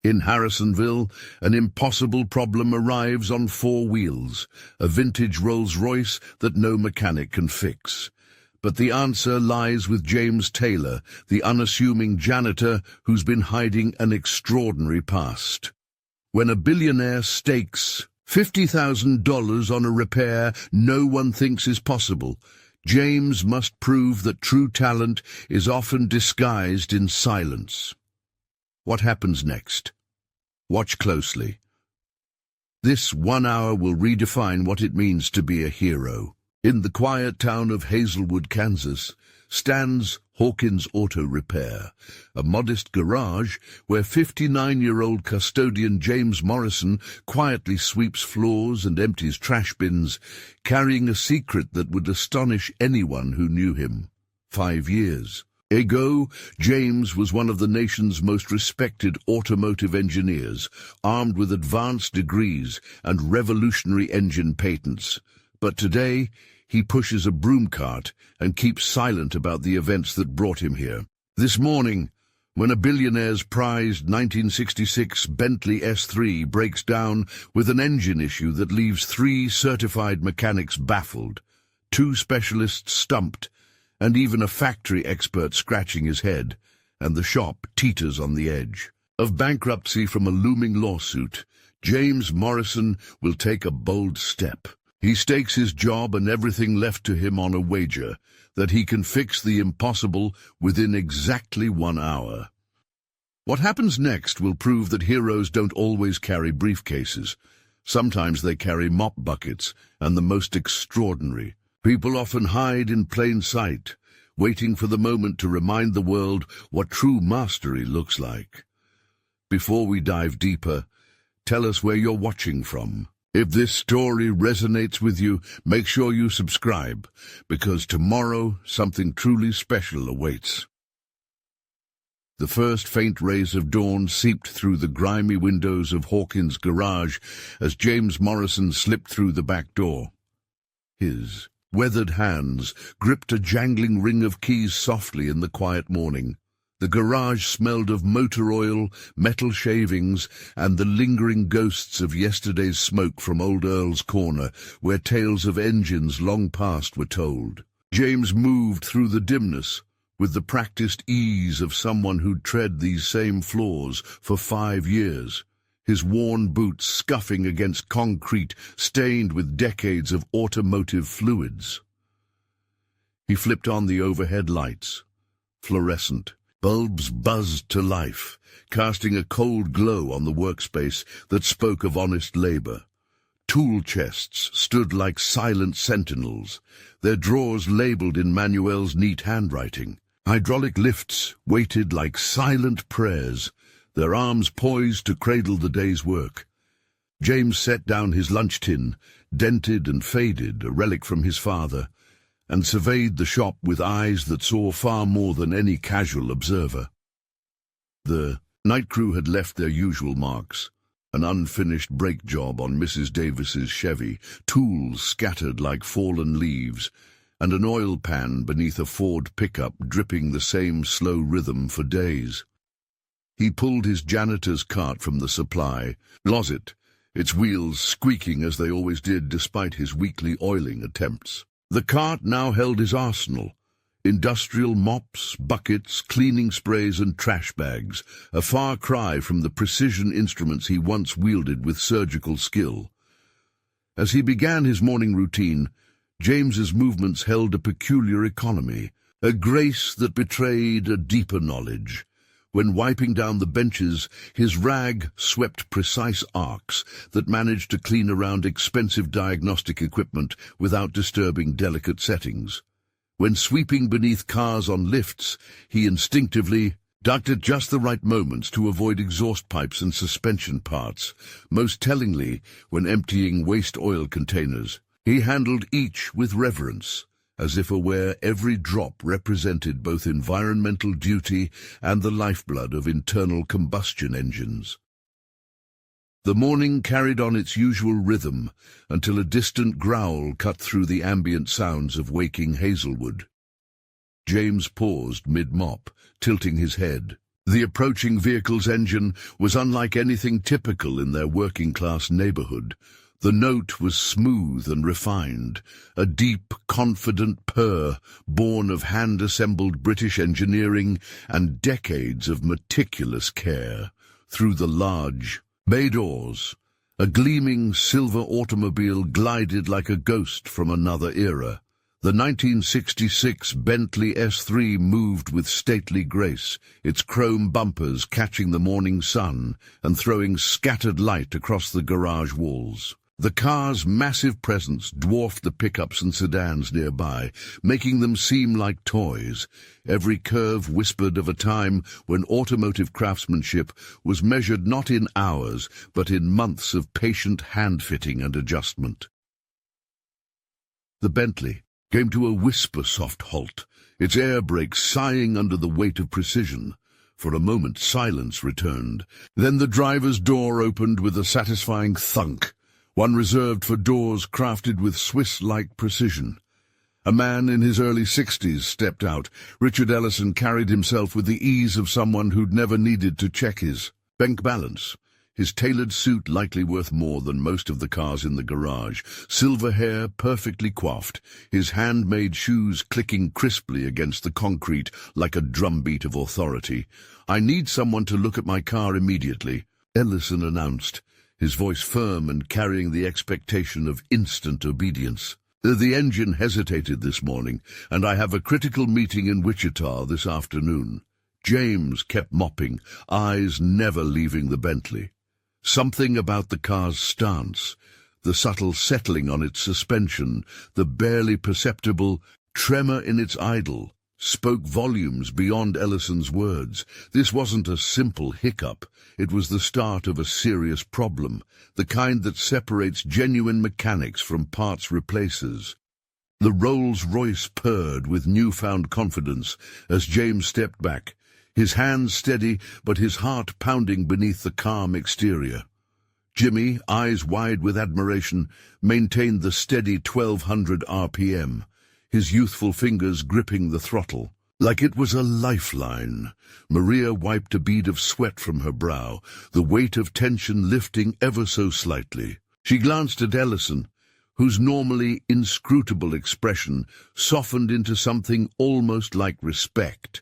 In Harrisonville, an impossible problem arrives on four wheels, a vintage Rolls-Royce that no mechanic can fix. But the answer lies with James Taylor, the unassuming janitor who's been hiding an extraordinary past. When a billionaire stakes $50,000 on a repair no one thinks is possible, James must prove that true talent is often disguised in silence. What happens next? Watch closely. This 1 hour will redefine what it means to be a hero. In the quiet town of Hazelwood, Kansas, stands Hawkins Auto Repair, a modest garage where 59-year-old custodian James Morrison quietly sweeps floors and empties trash bins, carrying a secret that would astonish anyone who knew him. 5 years ago, James was one of the nation's most respected automotive engineers, armed with advanced degrees and revolutionary engine patents. But today, he pushes a broom cart and keeps silent about the events that brought him here. This morning, when a billionaire's prized 1966 Bentley S3 breaks down with an engine issue that leaves 3 certified mechanics baffled, 2 specialists stumped, and even a factory expert scratching his head, and the shop teeters on the edge of bankruptcy from a looming lawsuit, James Morrison will take a bold step. He stakes his job and everything left to him on a wager that he can fix the impossible within exactly 1 hour. What happens next will prove that heroes don't always carry briefcases. Sometimes they carry mop buckets, and the most extraordinary. People often hide in plain sight, waiting for the moment to remind the world what true mastery looks like. Before we dive deeper, tell us where you're watching from. If this story resonates with you, make sure you subscribe, because tomorrow something truly special awaits. The first faint rays of dawn seeped through the grimy windows of Hawkins' garage as James Morrison slipped through the back door. His weathered hands gripped a jangling ring of keys softly in the quiet morning. The garage smelled of motor oil, metal shavings, and the lingering ghosts of yesterday's smoke from Old Earl's Corner, where tales of engines long past were told. James moved through the dimness, with the practiced ease of someone who'd tread these same floors for 5 years, his worn boots scuffing against concrete stained with decades of automotive fluids. He flipped on the overhead lights, fluorescent. Bulbs buzzed to life, casting a cold glow on the workspace that spoke of honest labor. Tool chests stood like silent sentinels, their drawers labeled in Manuel's neat handwriting. Hydraulic lifts waited like silent prayers, their arms poised to cradle the day's work. James set down his lunch tin, dented and faded, a relic from his father, and surveyed the shop with eyes that saw far more than any casual observer. The night crew had left their usual marks, an unfinished brake job on Mrs. Davis's Chevy, tools scattered like fallen leaves, and an oil pan beneath a Ford pickup dripping the same slow rhythm for days. He pulled his janitor's cart from the supply closet, its wheels squeaking as they always did despite his weekly oiling attempts. The cart now held his arsenal, industrial mops, buckets, cleaning sprays and trash bags, a far cry from the precision instruments he once wielded with surgical skill. As he began his morning routine, James's movements held a peculiar economy, a grace that betrayed a deeper knowledge. When wiping down the benches, his rag swept precise arcs that managed to clean around expensive diagnostic equipment without disturbing delicate settings. When sweeping beneath cars on lifts, he instinctively ducked at just the right moments to avoid exhaust pipes and suspension parts. Most tellingly, when emptying waste oil containers, he handled each with reverence, as if aware every drop represented both environmental duty and the lifeblood of internal combustion engines. The morning carried on its usual rhythm until a distant growl cut through the ambient sounds of waking Hazelwood. James paused mid-mop, tilting his head. The approaching vehicle's engine was unlike anything typical in their working-class neighborhood. The note was smooth and refined, a deep, confident purr born of hand-assembled British engineering and decades of meticulous care. Through the large bay doors, a gleaming silver automobile glided like a ghost from another era. The 1966 Bentley S3 moved with stately grace, its chrome bumpers catching the morning sun and throwing scattered light across the garage walls. The car's massive presence dwarfed the pickups and sedans nearby, making them seem like toys. Every curve whispered of a time when automotive craftsmanship was measured not in hours, but in months of patient hand-fitting and adjustment. The Bentley came to a whisper-soft halt, its air brakes sighing under the weight of precision. For a moment silence returned. Then the driver's door opened with a satisfying thunk, one reserved for doors crafted with Swiss-like precision. A man in his early 60s stepped out. Richard Ellison carried himself with the ease of someone who'd never needed to check his bank balance. His tailored suit likely worth more than most of the cars in the garage, silver hair perfectly coiffed, his handmade shoes clicking crisply against the concrete like a drumbeat of authority. "I need someone to look at my car immediately," Ellison announced, his voice firm and carrying the expectation of instant obedience. "The engine hesitated this morning, and I have a critical meeting in Wichita this afternoon." James kept mopping, eyes never leaving the Bentley. Something about the car's stance, the subtle settling on its suspension, the barely perceptible tremor in its idle, spoke volumes beyond Ellison's words. This wasn't a simple hiccup. It was the start of a serious problem, the kind that separates genuine mechanics from parts replacers. The Rolls-Royce purred with newfound confidence as James stepped back, his hands steady but his heart pounding beneath the calm exterior. Jimmy, eyes wide with admiration, maintained the steady 1200 RPM, his youthful fingers gripping the throttle. Like it was a lifeline, Maria wiped a bead of sweat from her brow, the weight of tension lifting ever so slightly. She glanced at Ellison, whose normally inscrutable expression softened into something almost like respect.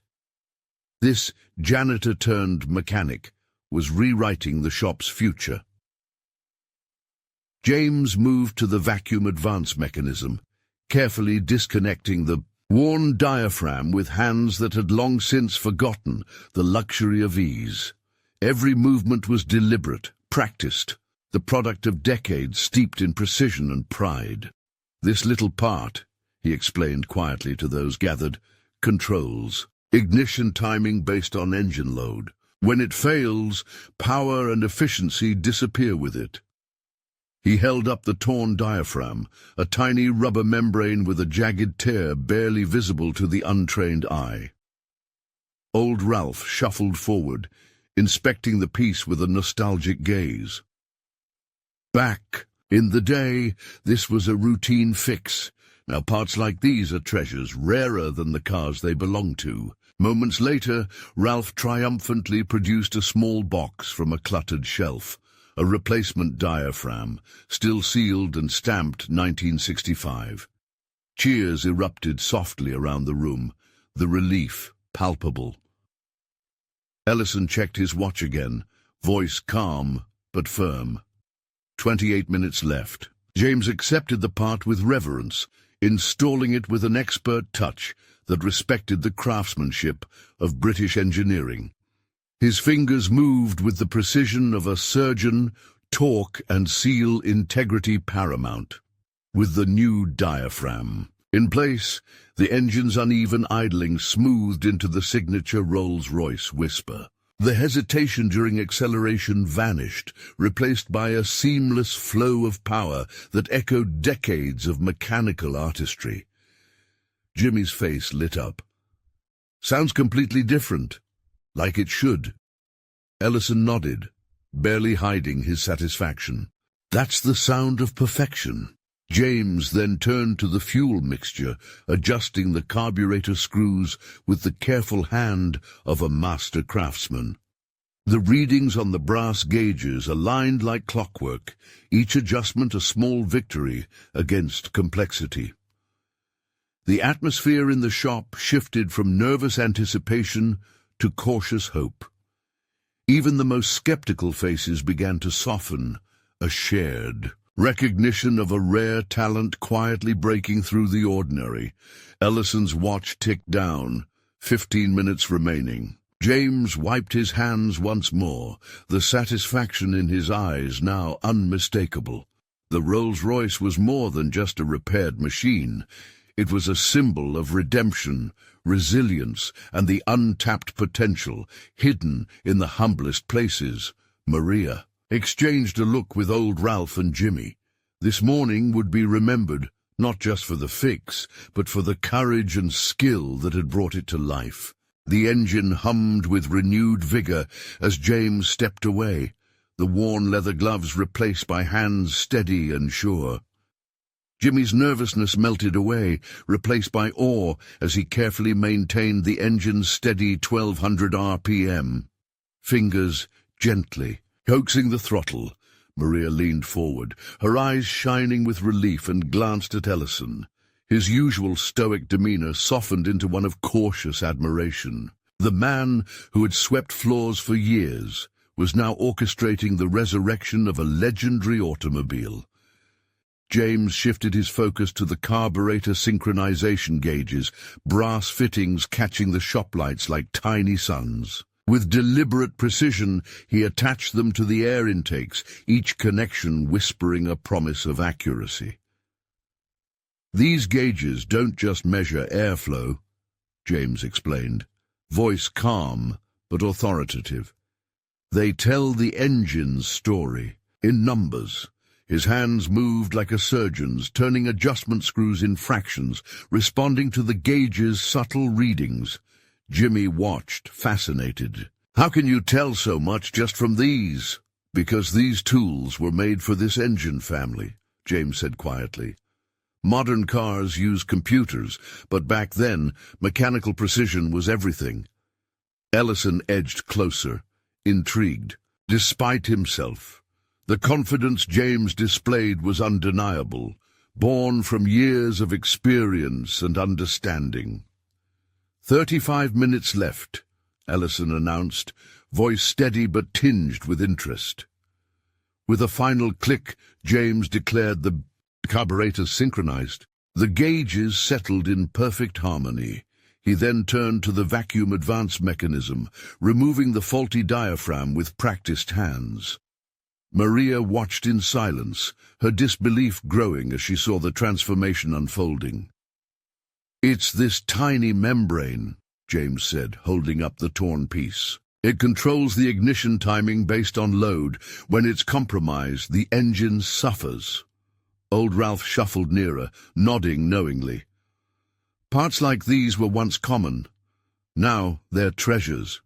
This janitor-turned-mechanic was rewriting the shop's future. James moved to the vacuum advance mechanism, carefully disconnecting the worn diaphragm with hands that had long since forgotten the luxury of ease. Every movement was deliberate, practiced, the product of decades steeped in precision and pride. "This little part," he explained quietly to those gathered, "controls ignition timing based on engine load. When it fails, power and efficiency disappear with it." He held up the torn diaphragm, a tiny rubber membrane with a jagged tear barely visible to the untrained eye. Old Ralph shuffled forward, inspecting the piece with a nostalgic gaze. Back in the day, this was a routine fix. Now parts like these are treasures, rarer than the cars they belong to. Moments later, Ralph triumphantly produced a small box from a cluttered shelf. A replacement diaphragm, still sealed and stamped 1965. Cheers erupted softly around the room, the relief palpable. Ellison checked his watch again, voice calm but firm. 28 minutes left. James accepted the part with reverence, installing it with an expert touch that respected the craftsmanship of British engineering. His fingers moved with the precision of a surgeon, torque and seal integrity paramount. With the new diaphragm in place, the engine's uneven idling smoothed into the signature Rolls-Royce whisper. The hesitation during acceleration vanished, replaced by a seamless flow of power that echoed decades of mechanical artistry. Jimmy's face lit up. "Sounds completely different. Like it should." Ellison nodded, barely hiding his satisfaction. "That's the sound of perfection." James then turned to the fuel mixture, adjusting the carburetor screws with the careful hand of a master craftsman. The readings on the brass gauges aligned like clockwork, each adjustment a small victory against complexity. The atmosphere in the shop shifted from nervous anticipation to cautious hope. Even the most skeptical faces began to soften, a shared recognition of a rare talent quietly breaking through the ordinary. Ellison's watch ticked down, 15 minutes remaining. James wiped his hands once more, the satisfaction in his eyes now unmistakable. The Rolls-Royce was more than just a repaired machine. It was a symbol of redemption, resilience, and the untapped potential hidden in the humblest places. Maria exchanged a look with old Ralph and Jimmy. This morning would be remembered, not just for the fix, but for the courage and skill that had brought it to life. The engine hummed with renewed vigor as James stepped away, the worn leather gloves replaced by hands steady and sure. Jimmy's nervousness melted away, replaced by awe as he carefully maintained the engine's steady 1200 RPM. Fingers gently coaxing the throttle, Maria leaned forward, her eyes shining with relief, and glanced at Ellison. His usual stoic demeanor softened into one of cautious admiration. The man who had swept floors for years was now orchestrating the resurrection of a legendary automobile. James shifted his focus to the carburetor synchronization gauges, brass fittings catching the shop lights like tiny suns. With deliberate precision, he attached them to the air intakes, each connection whispering a promise of accuracy. "These gauges don't just measure airflow," James explained, voice calm but authoritative. "They tell the engine's story, in numbers." His hands moved like a surgeon's, turning adjustment screws in fractions, responding to the gauge's subtle readings. Jimmy watched, fascinated. "How can you tell so much just from these?" "Because these tools were made for this engine family," James said quietly. "Modern cars use computers, but back then, mechanical precision was everything." Ellison edged closer, intrigued, despite himself. The confidence James displayed was undeniable, born from years of experience and understanding. 35 minutes left," Ellison announced, voice steady but tinged with interest. With a final click, James declared the carburetors synchronized. The gauges settled in perfect harmony. He then turned to the vacuum advance mechanism, removing the faulty diaphragm with practiced hands. Maria watched in silence, her disbelief growing as she saw the transformation unfolding. "It's this tiny membrane," James said, holding up the torn piece. "It controls the ignition timing based on load. When it's compromised, the engine suffers." Old Ralph shuffled nearer, nodding knowingly. "Parts like these were once common. Now they're treasures."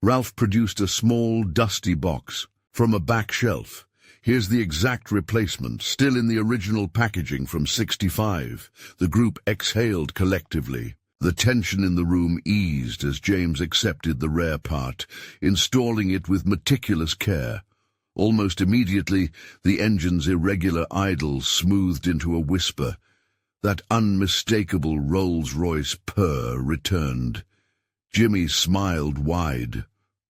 Ralph produced a small, dusty box from a back shelf. "Here's the exact replacement, still in the original packaging from '65. The group exhaled collectively. The tension in the room eased as James accepted the rare part, installing it with meticulous care. Almost immediately, the engine's irregular idle smoothed into a whisper. That unmistakable Rolls-Royce purr returned. Jimmy smiled wide.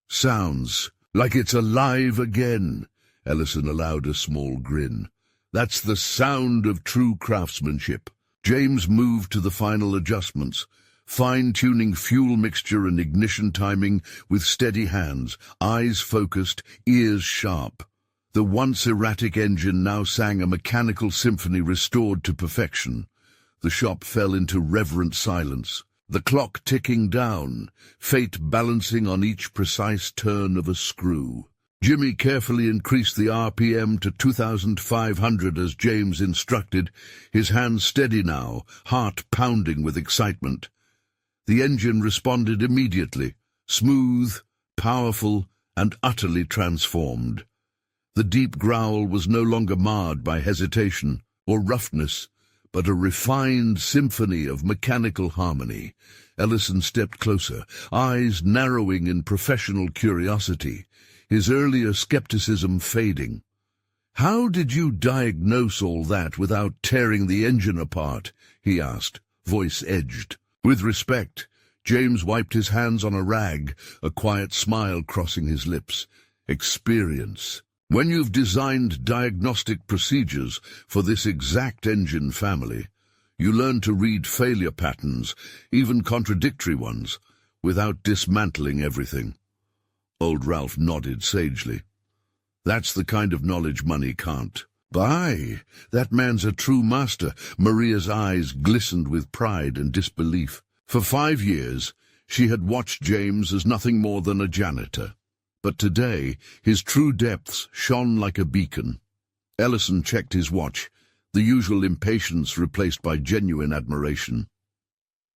"Sounds like it's alive again." Ellison allowed a small grin. "That's the sound of true craftsmanship." James moved to the final adjustments, fine-tuning fuel mixture and ignition timing with steady hands, eyes focused, ears sharp. The once erratic engine now sang a mechanical symphony restored to perfection. The shop fell into reverent silence, the clock ticking down, fate balancing on each precise turn of a screw. Jimmy carefully increased the RPM to 2,500 as James instructed, his hands steady now, heart pounding with excitement. The engine responded immediately, smooth, powerful, and utterly transformed. The deep growl was no longer marred by hesitation. or roughness, but a refined symphony of mechanical harmony. Ellison stepped closer, eyes narrowing in professional curiosity, his earlier skepticism fading. "How did you diagnose all that without tearing the engine apart?" he asked, voice edged. With respect, James wiped his hands on a rag, a quiet smile crossing his lips. "Experience. When you've designed diagnostic procedures for this exact engine family, you learn to read failure patterns, even contradictory ones, without dismantling everything." Old Ralph nodded sagely. "That's the kind of knowledge money can't buy. That man's a true master." Maria's eyes glistened with pride and disbelief. For 5 years, she had watched James as nothing more than a janitor. But today, his true depths shone like a beacon. Ellison checked his watch, the usual impatience replaced by genuine admiration.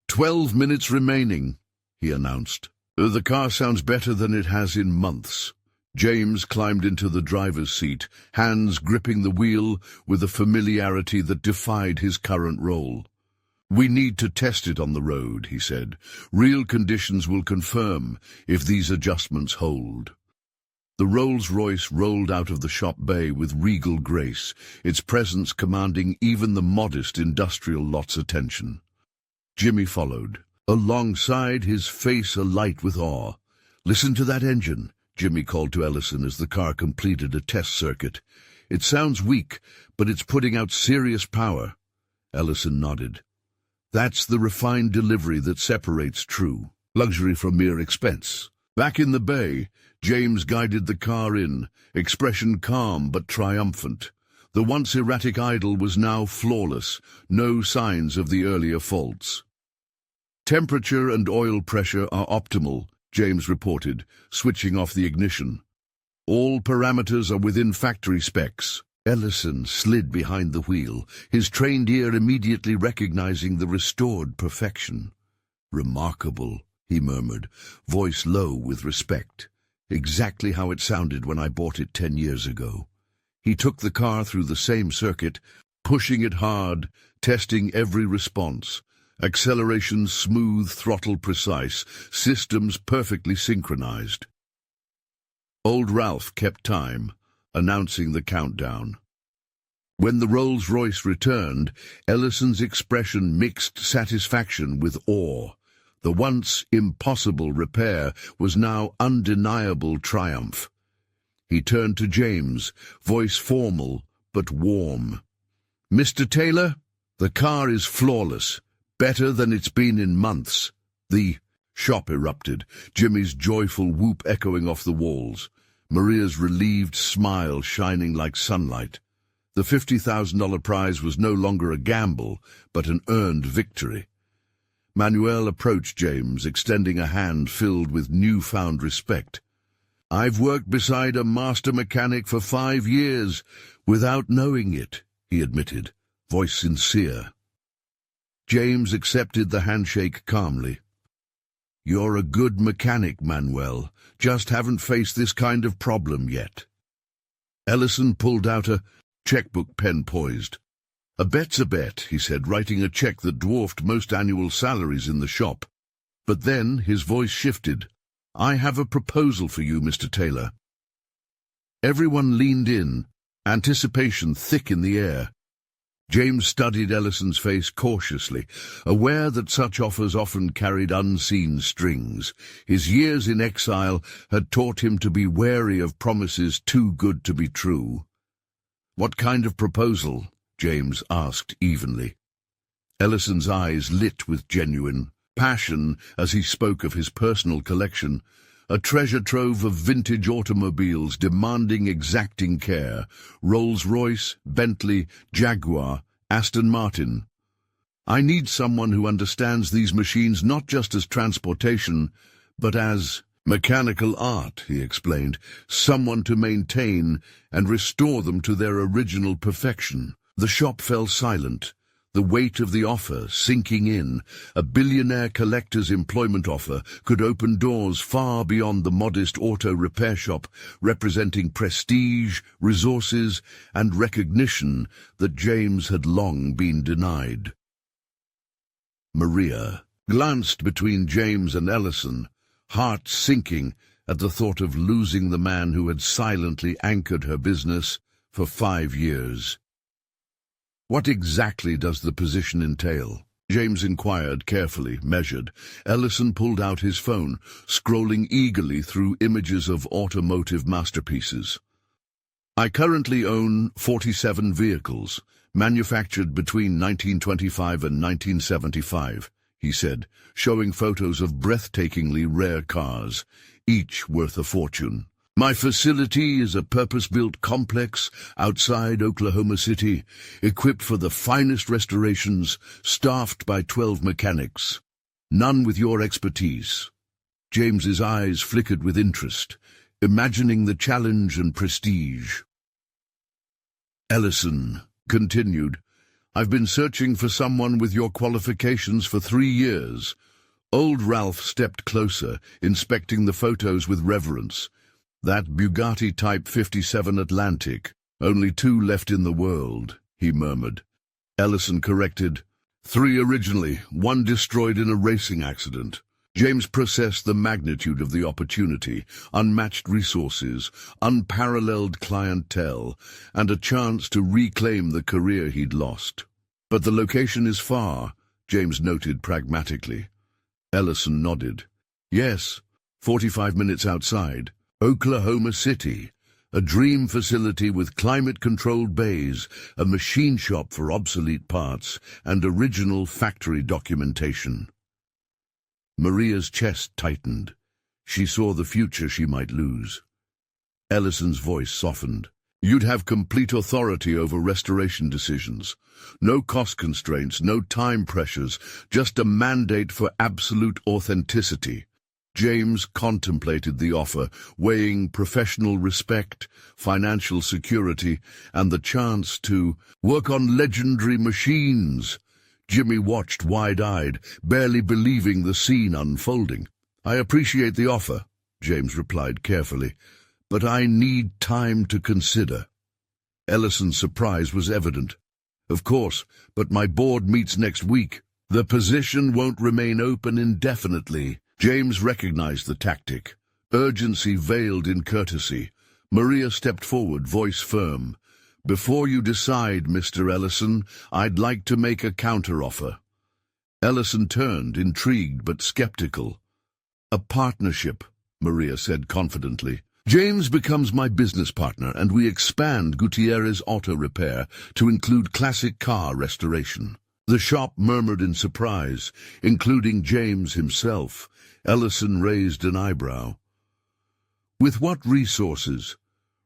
12 minutes remaining," he announced. "The car sounds better than it has in months." James climbed into the driver's seat, hands gripping the wheel with a familiarity that defied his current role. "We need to test it on the road," he said. "Real conditions will confirm if these adjustments hold." The Rolls-Royce rolled out of the shop bay with regal grace, its presence commanding even the modest industrial lot's attention. Jimmy followed, alongside, his face alight with awe. "Listen to that engine," Jimmy called to Ellison as the car completed a test circuit. "It sounds weak, but it's putting out serious power." Ellison nodded. "That's the refined delivery that separates true luxury from mere expense." Back in the bay, James guided the car in, expression calm but triumphant. The once erratic idle was now flawless, no signs of the earlier faults. "Temperature and oil pressure are optimal," James reported, switching off the ignition. "All parameters are within factory specs." Ellison slid behind the wheel, his trained ear immediately recognizing the restored perfection. "Remarkable," he murmured, voice low with respect. "Exactly how it sounded when I bought it 10 years ago." He took the car through the same circuit, pushing it hard, testing every response. Acceleration smooth, throttle precise, systems perfectly synchronized. Old Ralph kept time, announcing the countdown. When the Rolls-Royce returned, Ellison's expression mixed satisfaction with awe. The once impossible repair was now undeniable triumph. He turned to James, voice formal but warm. "Mr. Taylor, the car is flawless, better than it's been in months." The shop erupted, Jimmy's joyful whoop echoing off the walls, Maria's relieved smile shining like sunlight. The $50,000 prize was no longer a gamble, but an earned victory. Manuel approached James, extending a hand filled with newfound respect. "I've worked beside a master mechanic for 5 years, without knowing it," he admitted, voice sincere. James accepted the handshake calmly. "You're a good mechanic, Manuel, just haven't faced this kind of problem yet." Ellison pulled out a checkbook, pen poised. "A bet's a bet," he said, writing a check that dwarfed most annual salaries in the shop. But then his voice shifted. "I have a proposal for you, Mr. Taylor." Everyone leaned in, anticipation thick in the air. James studied Ellison's face cautiously, aware that such offers often carried unseen strings. His years in exile had taught him to be wary of promises too good to be true. "What kind of proposal?" James asked evenly. Ellison's eyes lit with genuine passion as he spoke of his personal collection, a treasure trove of vintage automobiles demanding exacting care, Rolls-Royce, Bentley, Jaguar, Aston Martin. "I need someone who understands these machines not just as transportation, but as mechanical art," he explained, "someone to maintain and restore them to their original perfection." The shop fell silent, the weight of the offer sinking in. A billionaire collector's employment offer could open doors far beyond the modest auto repair shop, representing prestige, resources, and recognition that James had long been denied. Maria glanced between James and Ellison, heart sinking at the thought of losing the man who had silently anchored her business for 5 years. "What exactly does the position entail?" James inquired, carefully measured. Ellison pulled out his phone, scrolling eagerly through images of automotive masterpieces. "I currently own 47 vehicles, manufactured between 1925 and 1975, he said, showing photos of breathtakingly rare cars, each worth a fortune. "My facility is a purpose-built complex outside Oklahoma City, equipped for the finest restorations, staffed by 12 mechanics. None with your expertise." James's eyes flickered with interest, imagining the challenge and prestige. Ellison continued, "I've been searching for someone with your qualifications for 3 years. Old Ralph stepped closer, inspecting the photos with reverence. "That Bugatti Type 57 Atlantic, only 2 left in the world," he murmured. Ellison corrected, "3 originally, 1 destroyed in a racing accident." James processed the magnitude of the opportunity, unmatched resources, unparalleled clientele, and a chance to reclaim the career he'd lost. "But the location is far," James noted pragmatically. Ellison nodded. "Yes, 45 minutes outside. Oklahoma City, a dream facility with climate-controlled bays, a machine shop for obsolete parts, and original factory documentation." Maria's chest tightened. She saw the future she might lose. Ellison's voice softened. "You'd have complete authority over restoration decisions. No cost constraints, no time pressures, just a mandate for absolute authenticity." James contemplated the offer, weighing professional respect, financial security, and the chance to work on legendary machines. Jimmy watched wide-eyed, barely believing the scene unfolding. "I appreciate the offer," James replied carefully, "but I need time to consider." Ellison's surprise was evident. "Of course, but my board meets next week. The position won't remain open indefinitely." James recognized the tactic. Urgency veiled in courtesy. Maria stepped forward, voice firm. "Before you decide, Mr. Ellison, I'd like to make a counteroffer." Ellison turned, intrigued but skeptical. "A partnership," Maria said confidently. "James becomes my business partner, and we expand Gutierrez Auto Repair to include classic car restoration." The shop murmured in surprise, including James himself. Ellison raised an eyebrow. "With what resources?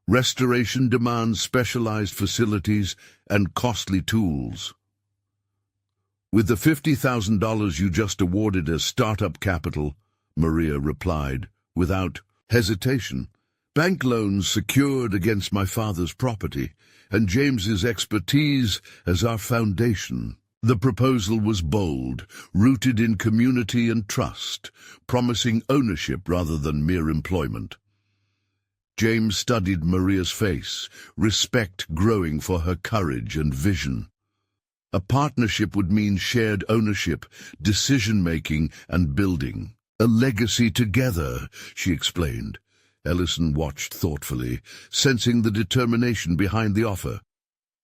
Restoration demands specialized facilities and costly tools." "With the $50,000 you just awarded as startup capital," Maria replied, without hesitation. "Bank loans secured against my father's property, and James's expertise as our foundation." The proposal was bold, rooted in community and trust, promising ownership rather than mere employment. James studied Maria's face, respect growing for her courage and vision. A partnership would mean shared ownership, decision-making, and building. "A legacy together," she explained. Ellison watched thoughtfully, sensing the determination behind the offer.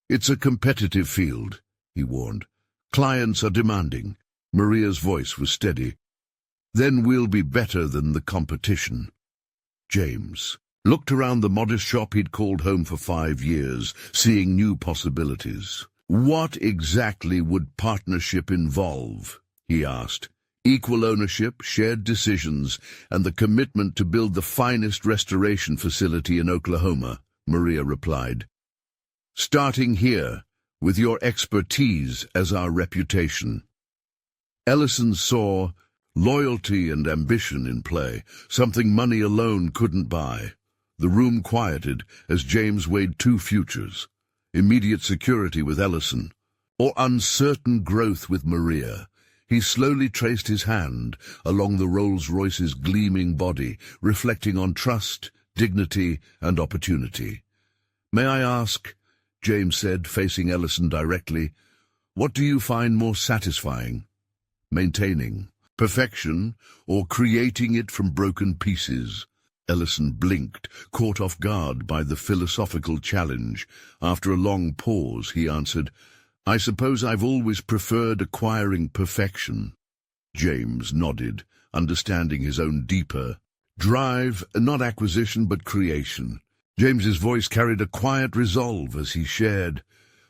"It's a competitive field," he warned. "Clients are demanding." Maria's voice was steady. "Then we'll be better than the competition." James looked around the modest shop he'd called home for 5 years, seeing new possibilities. "What exactly would partnership involve?" he asked. "Equal ownership, shared decisions, and the commitment to build the finest restoration facility in Oklahoma," Maria replied. "Starting here, with your expertise as our reputation." Ellison saw loyalty and ambition in play, something money alone couldn't buy. The room quieted as James weighed 2 futures: immediate security with Ellison, or uncertain growth with Maria. He slowly traced his hand along the Rolls-Royce's gleaming body, reflecting on trust, dignity, and opportunity. "May I ask," James said, facing Ellison directly, "what do you find more satisfying? Maintaining perfection or creating it from broken pieces?" Ellison blinked, caught off guard by the philosophical challenge. After a long pause, he answered, "I suppose I've always preferred acquiring perfection." James nodded, understanding his own deeper drive, not acquisition but creation. James's voice carried a quiet resolve as he shared,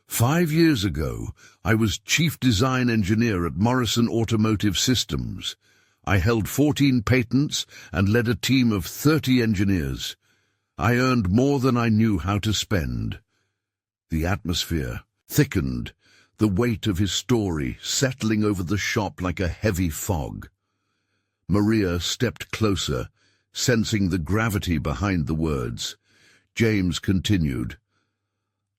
5 years ago, I was chief design engineer at Morrison Automotive Systems. I held 14 patents and led a team of 30 engineers. I earned more than I knew how to spend." The atmosphere thickened, the weight of his story settling over the shop like a heavy fog. Maria stepped closer, sensing the gravity behind the words. James continued,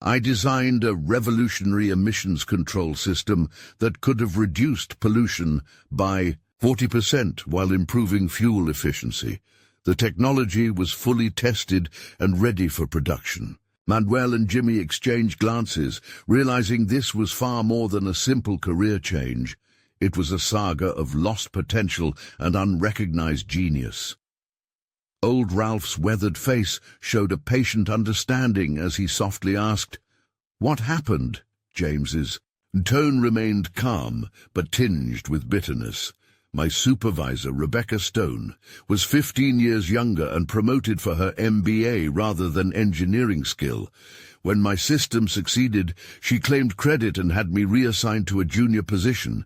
"I designed a revolutionary emissions control system that could have reduced pollution by 40% while improving fuel efficiency. The technology was fully tested and ready for production." Manuel and Jimmy exchanged glances, realizing this was far more than a simple career change. It was a saga of lost potential and unrecognized genius. Old Ralph's weathered face showed a patient understanding as he softly asked, "What happened?" James's tone remained calm, but tinged with bitterness. "My supervisor, Rebecca Stone, was 15 years younger and promoted for her MBA rather than engineering skill. When my system succeeded, she claimed credit and had me reassigned to a junior position.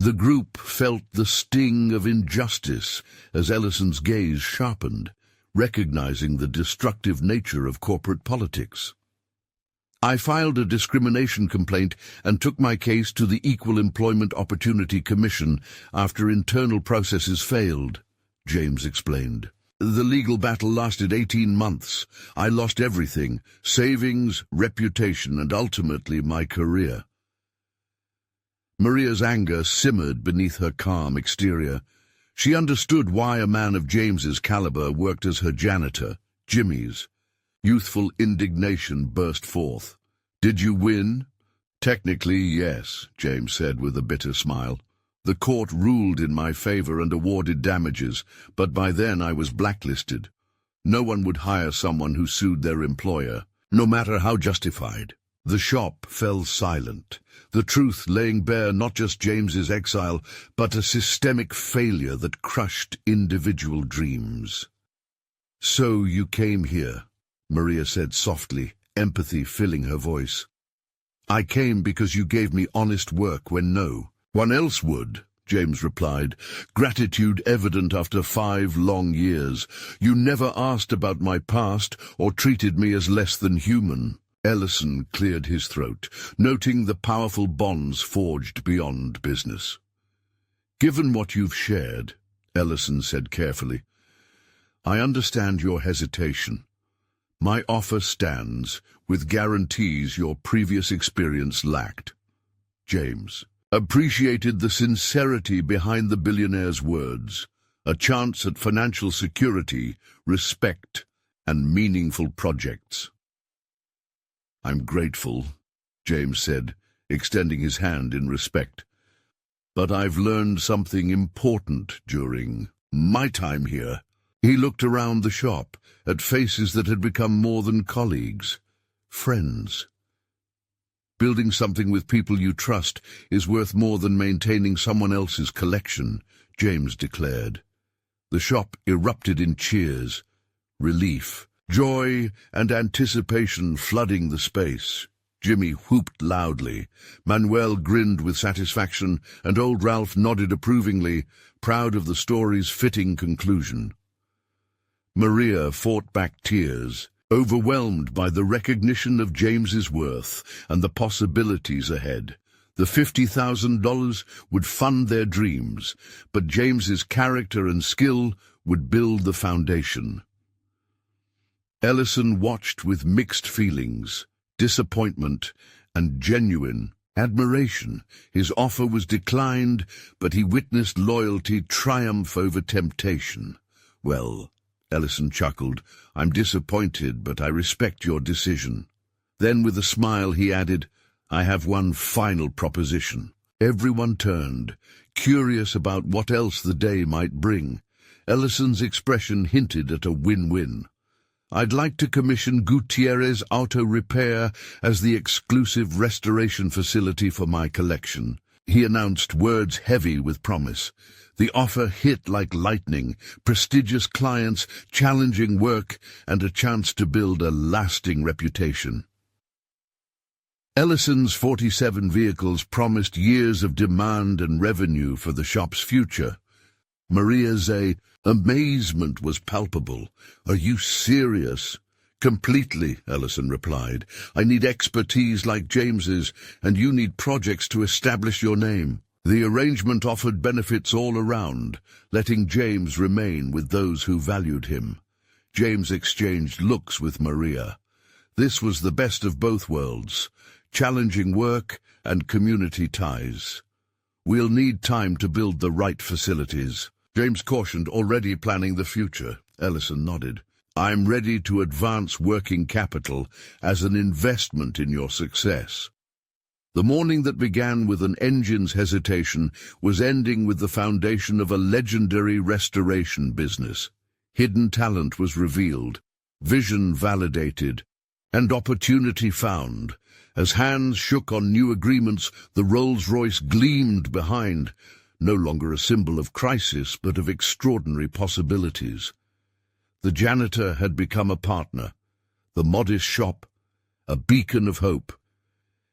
The group felt the sting of injustice as Ellison's gaze sharpened, recognizing the destructive nature of corporate politics. I filed a discrimination complaint and took my case to the Equal Employment Opportunity Commission after internal processes failed," James explained. "The legal battle lasted 18 months. I lost everything, savings, reputation, and ultimately my career." Maria's anger simmered beneath her calm exterior. She understood why a man of James's caliber worked as her janitor, Jimmy's. Youthful indignation burst forth. "Did you win?" "Technically, yes," James said with a bitter smile. "The court ruled in my favor and awarded damages, but by then I was blacklisted. No one would hire someone who sued their employer, no matter how justified." The shop fell silent, the truth laying bare not just James's exile, but a systemic failure that crushed individual dreams. "So you came here," Maria said softly, empathy filling her voice. "I came because you gave me honest work when no one else would," James replied, gratitude evident after 5 long years. "You never asked about my past or treated me as less than human." Ellison cleared his throat, noting the powerful bonds forged beyond business. "Given what you've shared," Ellison said carefully, "I understand your hesitation. My offer stands, with guarantees your previous experience lacked." James appreciated the sincerity behind the billionaire's words, a chance at financial security, respect, and meaningful projects. "I'm grateful," James said, extending his hand in respect. "But I've learned something important during my time here." He looked around the shop, at faces that had become more than colleagues, friends. "Building something with people you trust is worth more than maintaining someone else's collection," James declared. The shop erupted in cheers, relief, joy, and anticipation flooding the space. Jimmy whooped loudly, Manuel grinned with satisfaction, and old Ralph nodded approvingly, proud of the story's fitting conclusion. Maria fought back tears, overwhelmed by the recognition of James's worth and the possibilities ahead. The $50,000 would fund their dreams, but James's character and skill would build the foundation. Ellison watched with mixed feelings, disappointment, and genuine Admiration. His offer was declined, but he witnessed loyalty triumph over temptation. "Well," Ellison chuckled, "I'm disappointed, but I respect your decision." Then with a smile he added, "I have one final proposition." Everyone turned, curious about what else the day might bring. Ellison's expression hinted at a win-win. "I'd like to commission Gutierrez Auto Repair as the exclusive restoration facility for my collection," he announced, words heavy with promise. The offer hit like lightning: prestigious clients, challenging work, and a chance to build a lasting reputation. Ellison's 47 vehicles promised years of demand and revenue for the shop's future. Maria's amazement was palpable. "Are you serious?" "Completely," Ellison replied. "I need expertise like James's, and you need projects to establish your name." The arrangement offered benefits all around, letting James remain with those who valued him. James exchanged looks with Maria. This was the best of both worlds: challenging work and community ties. "We'll need time to build the right facilities," James cautioned, already planning the future. Ellison nodded. "I'm ready to advance working capital as an investment in your success." The morning that began with an engine's hesitation was ending with the foundation of a legendary restoration business. Hidden talent was revealed, vision validated, and opportunity found. As hands shook on new agreements, the Rolls-Royce gleamed behind, no longer a symbol of crisis, but of extraordinary possibilities. The janitor had become a partner, the modest shop a beacon of hope.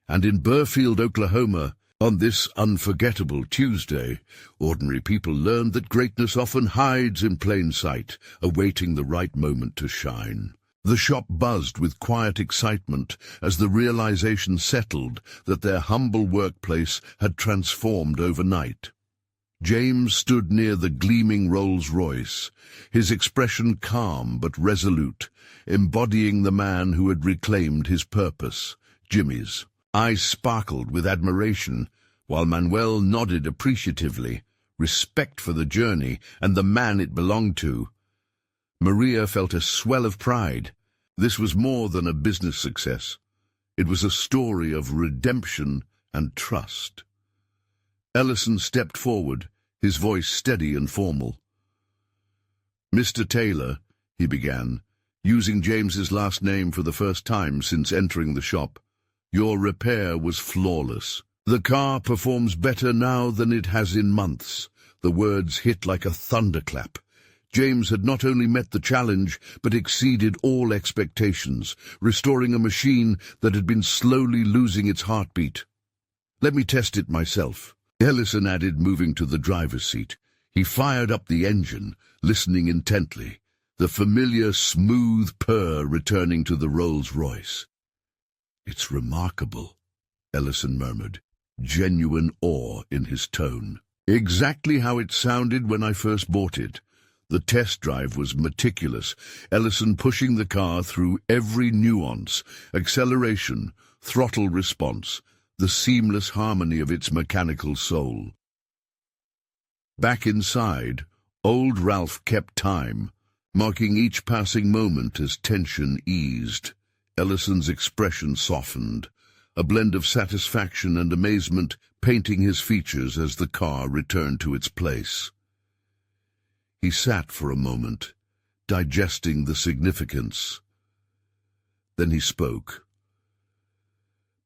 And in Burfield, Oklahoma, on this unforgettable Tuesday, ordinary people learned that greatness often hides in plain sight, awaiting the right moment to shine. The shop buzzed with quiet excitement as the realization settled that their humble workplace had transformed overnight. James stood near the gleaming Rolls-Royce, his expression calm but resolute, embodying the man who had reclaimed his purpose, Jimmy's. Eyes sparkled with admiration, while Manuel nodded appreciatively, respect for the journey and the man it belonged to. Maria felt a swell of pride. This was more than a business success. It was a story of redemption and trust. Ellison stepped forward, his voice steady and formal. "Mr. Taylor," he began, using James's last name for the first time since entering the shop, "your repair was flawless. The car performs better now than it has in months." The words hit like a thunderclap. James had not only met the challenge, but exceeded all expectations, restoring a machine that had been slowly losing its heartbeat. "Let me test it myself," Ellison added, moving to the driver's seat. He fired up the engine, listening intently, the familiar smooth purr returning to the Rolls-Royce. "It's remarkable," Ellison murmured, genuine awe in his tone. "Exactly how it sounded when I first bought it." The test drive was meticulous, Ellison pushing the car through every nuance, acceleration, throttle response, the seamless harmony of its mechanical soul. Back inside, old Ralph kept time, marking each passing moment as tension eased. Ellison's expression softened, a blend of satisfaction and amazement painting his features as the car returned to its place. He sat for a moment, digesting the significance. Then he spoke.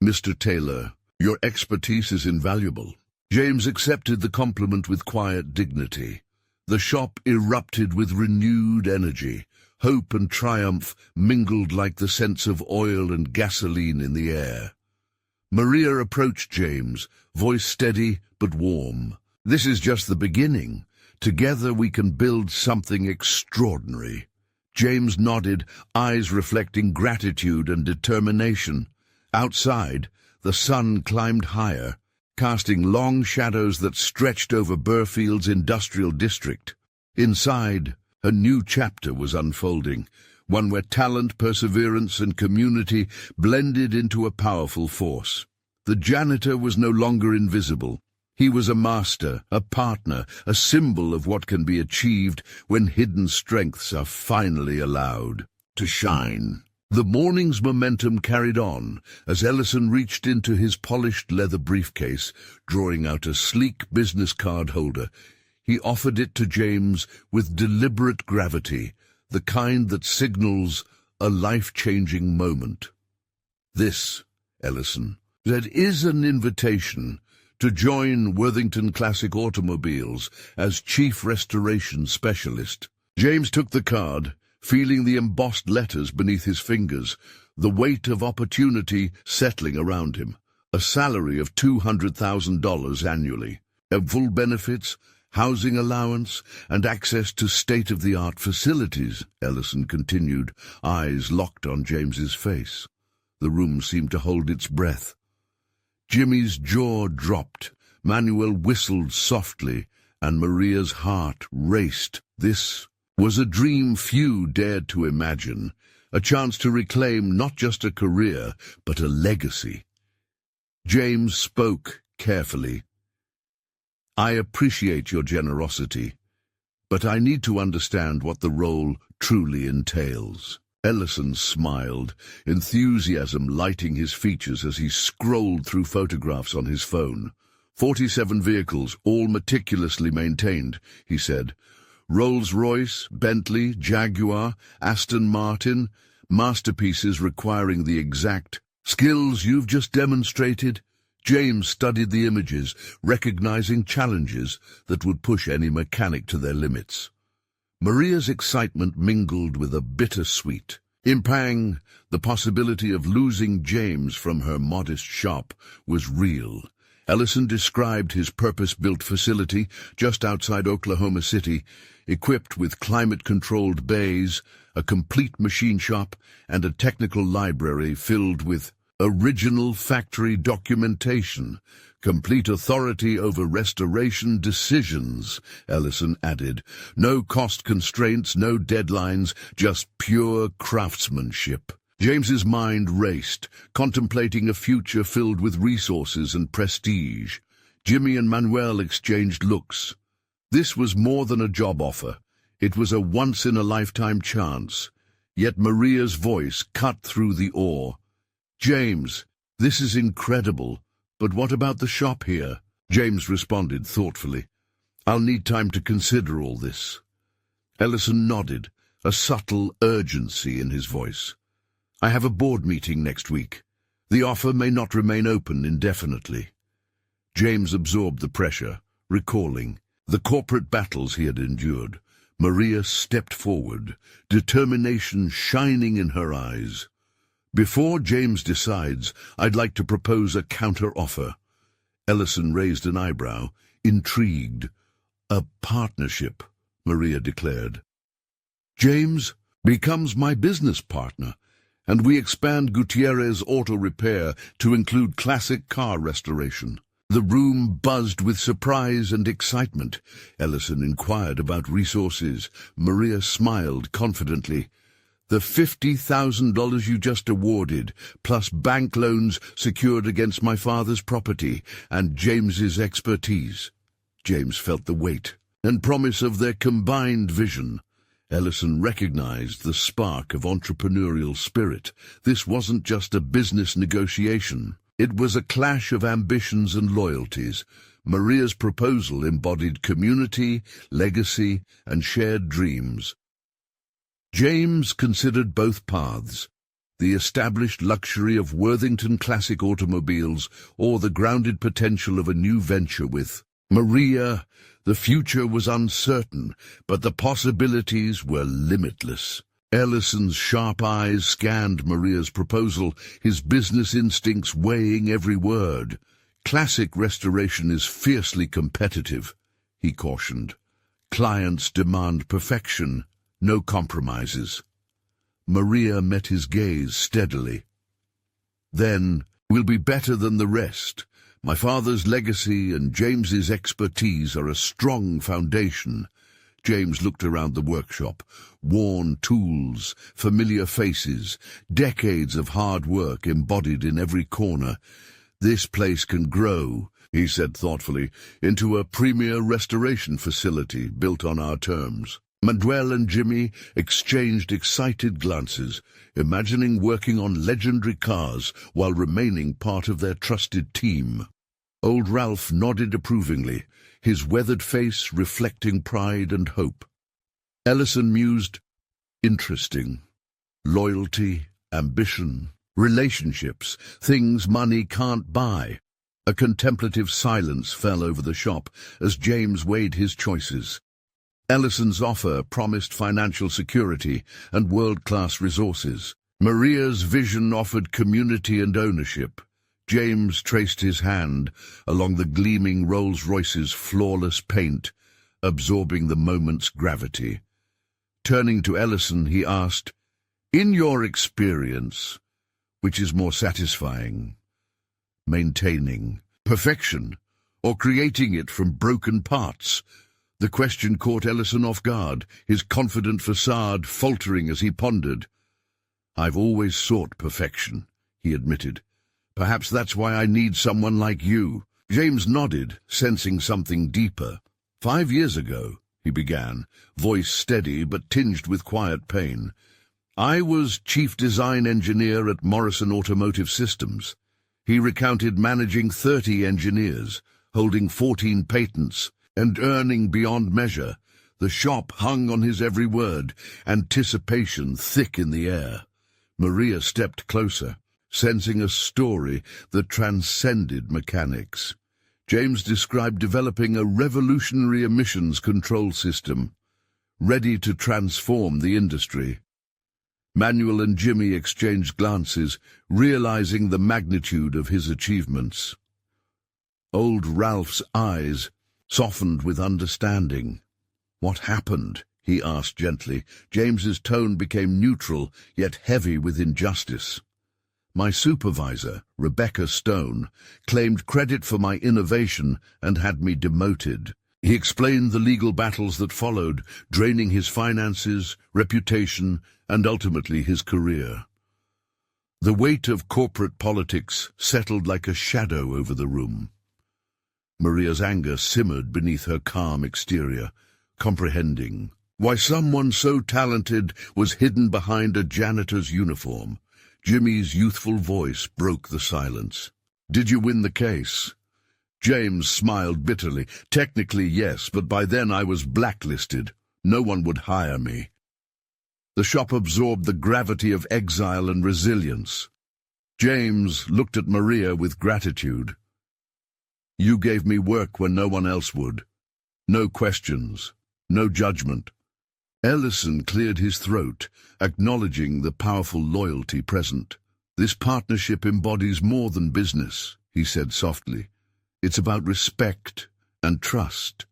"Mr. Taylor, your expertise is invaluable." James accepted the compliment with quiet dignity. The shop erupted with renewed energy. Hope and triumph mingled like the scents of oil and gasoline in the air. Maria approached James, voice steady but warm. "This is just the beginning. Together we can build something extraordinary." James nodded, eyes reflecting gratitude and determination. Outside, the sun climbed higher, casting long shadows that stretched over Burfield's industrial district. Inside, a new chapter was unfolding, one where talent, perseverance, and community blended into a powerful force. The janitor was no longer invisible. He was a master, a partner, a symbol of what can be achieved when hidden strengths are finally allowed to shine. The morning's momentum carried on as Ellison reached into his polished leather briefcase, drawing out a sleek business card holder. He offered it to James with deliberate gravity, the kind that signals a life-changing moment. "This," Ellison said, "is an invitation to join Worthington Classic Automobiles as Chief Restoration Specialist." James took the card, feeling the embossed letters beneath his fingers, the weight of opportunity settling around him. A salary of $200,000 annually, full benefits, housing allowance, and access to state-of-the-art facilities, Ellison continued, eyes locked on James's face. The room seemed to hold its breath. Jimmy's jaw dropped, Manuel whistled softly, and Maria's heart raced. This was a dream few dared to imagine, a chance to reclaim not just a career, but a legacy. James spoke carefully. "I appreciate your generosity, but I need to understand what the role truly entails." Ellison smiled, enthusiasm lighting his features as he scrolled through photographs on his phone. 47 vehicles, all meticulously maintained, he said. Rolls-Royce, Bentley, Jaguar, Aston Martin, masterpieces requiring the exact skills you've just demonstrated. James studied the images, recognizing challenges that would push any mechanic to their limits. Maria's excitement mingled with a bittersweet. Impang, the possibility of losing James from her modest shop, was real. Ellison described his purpose-built facility just outside Oklahoma City, equipped with climate-controlled bays, a complete machine shop, and a technical library filled with original factory documentation, complete authority over restoration decisions, Ellison added. No cost constraints, no deadlines, just pure craftsmanship. James's mind raced, contemplating a future filled with resources and prestige. Jimmy and Manuel exchanged looks. This was more than a job offer. It was a once-in-a-lifetime chance. Yet Maria's voice cut through the awe. "James, this is incredible, but what about the shop here?" James responded thoughtfully. "I'll need time to consider all this." Ellison nodded, a subtle urgency in his voice. "I have a board meeting next week. The offer may not remain open indefinitely." James absorbed the pressure, recalling the corporate battles he had endured. Maria stepped forward, determination shining in her eyes. "Before James decides, I'd like to propose a counter-offer." Ellison raised an eyebrow, intrigued. "A partnership," Maria declared. "James becomes my business partner, and we expand Gutierrez Auto Repair to include classic car restoration." The room buzzed with surprise and excitement. Ellison inquired about resources. Maria smiled confidently. "The $50,000 you just awarded, plus bank loans secured against my father's property, and James's expertise." James felt the weight and promise of their combined vision. Ellison recognized the spark of entrepreneurial spirit. This wasn't just a business negotiation. It was a clash of ambitions and loyalties. Maria's proposal embodied community, legacy, and shared dreams. James considered both paths, the established luxury of Worthington Classic Automobiles or the grounded potential of a new venture with Maria. The future was uncertain, but the possibilities were limitless. Ellison's sharp eyes scanned Maria's proposal, his business instincts weighing every word. "Classic restoration is fiercely competitive," he cautioned. "Clients demand perfection, no compromises." Maria met his gaze steadily. "Then we'll be better than the rest. My father's legacy and James's expertise are a strong foundation." James looked around the workshop. Worn tools, familiar faces, decades of hard work embodied in every corner. "This place can grow," he said thoughtfully, "into a premier restoration facility built on our terms." Manuel and Jimmy exchanged excited glances, imagining working on legendary cars while remaining part of their trusted team. Old Ralph nodded approvingly, his weathered face reflecting pride and hope. Ellison mused, "Interesting. Loyalty, ambition, relationships, things money can't buy." A contemplative silence fell over the shop as James weighed his choices. Ellison's offer promised financial security and world-class resources. Maria's vision offered community and ownership. James traced his hand along the gleaming Rolls-Royce's flawless paint, absorbing the moment's gravity. Turning to Ellison, he asked, "In your experience, which is more satisfying, maintaining perfection or creating it from broken parts?" The question caught Ellison off guard, his confident facade faltering as he pondered. "I've always sought perfection," he admitted. "Perhaps that's why I need someone like you." James nodded, sensing something deeper. "5 years ago," he began, voice steady but tinged with quiet pain, "I was chief design engineer at Morrison Automotive Systems." He recounted managing 30 engineers, holding 14 patents, and earning beyond measure. The shop hung on his every word, anticipation thick in the air. Maria stepped closer, sensing a story that transcended mechanics. James described developing a revolutionary emissions control system, ready to transform the industry. Manuel and Jimmy exchanged glances, realizing the magnitude of his achievements. Old Ralph's eyes softened with understanding. "What happened?" he asked gently. James's tone became neutral, yet heavy with injustice. "My supervisor, Rebecca Stone, claimed credit for my innovation and had me demoted." He explained the legal battles that followed, draining his finances, reputation, and ultimately his career. The weight of corporate politics settled like a shadow over the room. Maria's anger simmered beneath her calm exterior, comprehending why someone so talented was hidden behind a janitor's uniform. Jimmy's youthful voice broke the silence. "Did you win the case?" James smiled bitterly. "Technically, yes, but by then I was blacklisted. No one would hire me." The shop absorbed the gravity of exile and resilience. James looked at Maria with gratitude. "You gave me work when no one else would. No questions, no judgment." Ellison cleared his throat, acknowledging the powerful loyalty present. "This partnership embodies more than business," he said softly. "It's about respect and trust."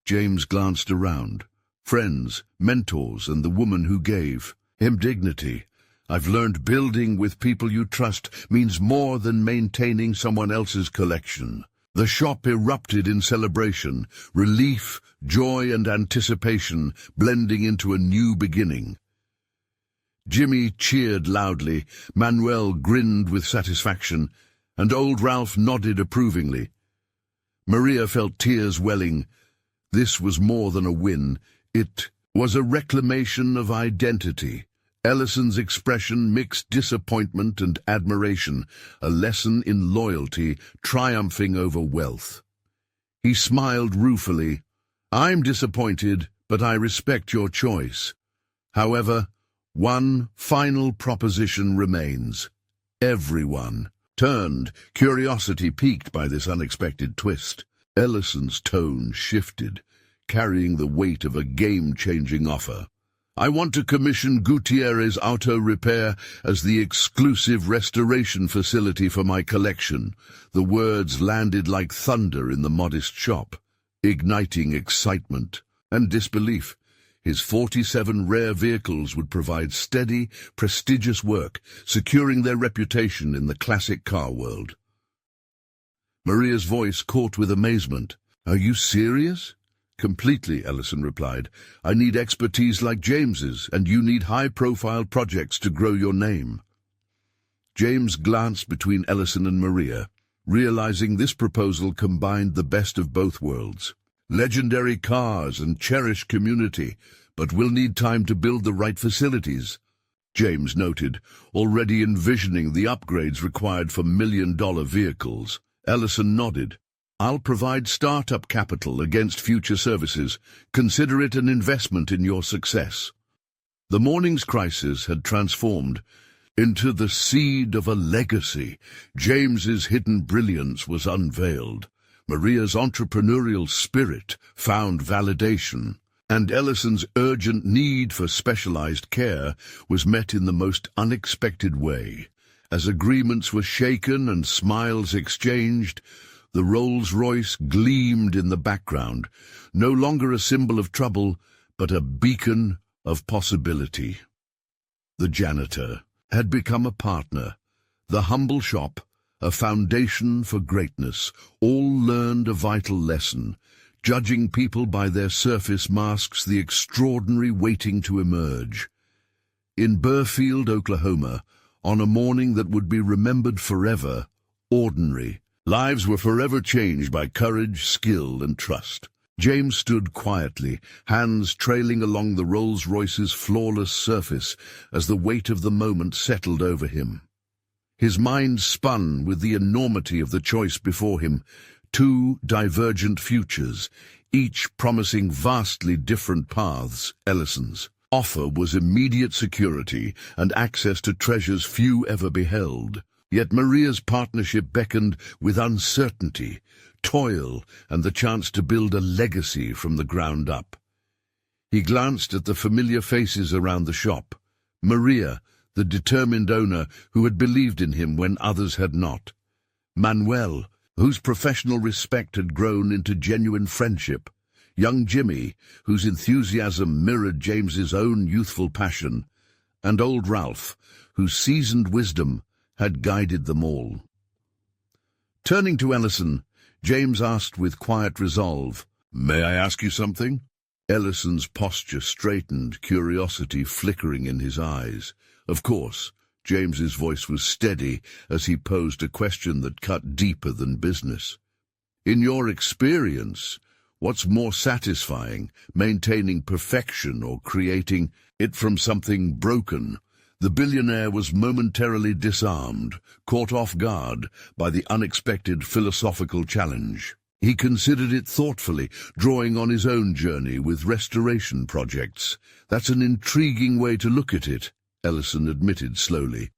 James glanced around. Friends, mentors, and the woman who gave him dignity. "I've learned building with people you trust means more than maintaining someone else's collection." The shop erupted in celebration, relief, joy, and anticipation blending into a new beginning. Jimmy cheered loudly, Manuel grinned with satisfaction, and old Ralph nodded approvingly. Maria felt tears welling. This was more than a win. It was a reclamation of identity. Ellison's expression mixed disappointment and admiration, a lesson in loyalty triumphing over wealth. He smiled ruefully. "I'm disappointed, but I respect your choice. However, one final proposition remains. Everyone turned, curiosity piqued by this unexpected twist. Ellison's tone shifted, carrying the weight of a game-changing offer. "I want to commission Gutierrez Auto Repair as the exclusive restoration facility for my collection." The words landed like thunder in the modest shop, igniting excitement and disbelief. His 47 rare vehicles would provide steady, prestigious work, securing their reputation in the classic car world. Maria's voice caught with amazement. "Are you serious?" "Completely," Ellison replied. "I need expertise like James's, and you need high-profile projects to grow your name." James glanced between Ellison and Maria, realizing this proposal combined the best of both worlds. Legendary cars and cherished community, but we'll need time to build the right facilities, James noted, already envisioning the upgrades required for million-dollar vehicles. Ellison nodded. I'll provide startup capital against future services. Consider it an investment in your success. The morning's crisis had transformed into the seed of a legacy. James's hidden brilliance was unveiled. Maria's entrepreneurial spirit found validation, and Ellison's urgent need for specialized care was met in the most unexpected way. As agreements were shaken and smiles exchanged, the Rolls-Royce gleamed in the background, no longer a symbol of trouble, but a beacon of possibility. The janitor had become a partner. The humble shop, a foundation for greatness. All learned a vital lesson. Judging people by their surface masks the extraordinary waiting to emerge. In Burfield, Oklahoma, on a morning that would be remembered forever, ordinary, lives were forever changed by courage, skill, and trust. James stood quietly, hands trailing along the Rolls-Royce's flawless surface as the weight of the moment settled over him. His mind spun with the enormity of the choice before him, two divergent futures, each promising vastly different paths. Ellison's offer was immediate security and access to treasures few ever beheld. Yet Maria's partnership beckoned with uncertainty, toil, and the chance to build a legacy from the ground up. He glanced at the familiar faces around the shop. Maria, the determined owner who had believed in him when others had not. Manuel, whose professional respect had grown into genuine friendship. Young Jimmy, whose enthusiasm mirrored James's own youthful passion. And old Ralph, whose seasoned wisdom had guided them all. Turning to Ellison, James asked with quiet resolve, "May I ask you something?" Ellison's posture straightened, curiosity flickering in his eyes. Of course, James's voice was steady as he posed a question that cut deeper than business. In your experience, what's more satisfying, maintaining perfection or creating it from something broken? The billionaire was momentarily disarmed, caught off guard by the unexpected philosophical challenge. He considered it thoughtfully, drawing on his own journey with restoration projects. That's an intriguing way to look at it, Ellison admitted slowly.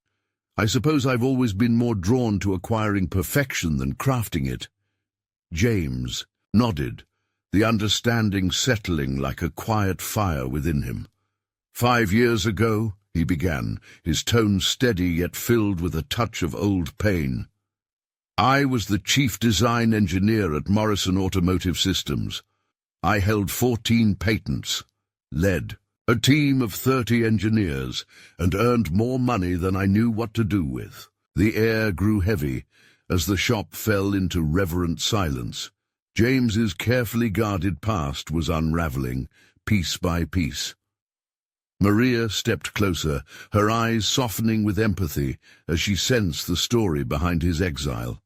I suppose I've always been more drawn to acquiring perfection than crafting it. James nodded, the understanding settling like a quiet fire within him. 5 years ago, he began, his tone steady yet filled with a touch of old pain. I was the chief design engineer at Morrison Automotive Systems. I held 14 patents, led a team of 30 engineers, and earned more money than I knew what to do with. The air grew heavy as the shop fell into reverent silence. James's carefully guarded past was unraveling, piece by piece. Maria stepped closer, her eyes softening with empathy as she sensed the story behind his exile.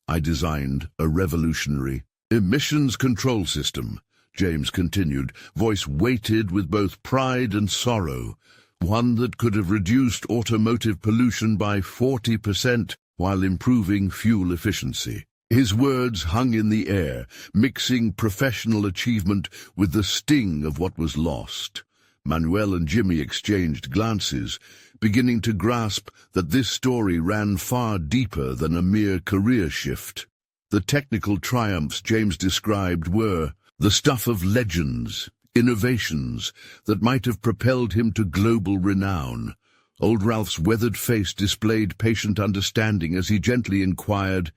I designed a revolutionary emissions control system, James continued, voice weighted with both pride and sorrow, one that could have reduced automotive pollution by 40% while improving fuel efficiency. His words hung in the air, mixing professional achievement with the sting of what was lost. Manuel and Jimmy exchanged glances, beginning to grasp that this story ran far deeper than a mere career shift. The technical triumphs James described were the stuff of legends, innovations that might have propelled him to global renown. Old Ralph's weathered face displayed patient understanding as he gently inquired,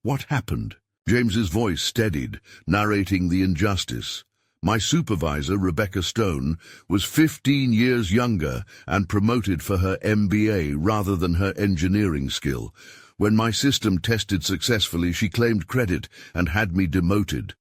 "What happened?" James's voice steadied, narrating the injustice. My supervisor, Rebecca Stone, was 15 years younger and promoted for her MBA rather than her engineering skill. When my system tested successfully, she claimed credit and had me demoted.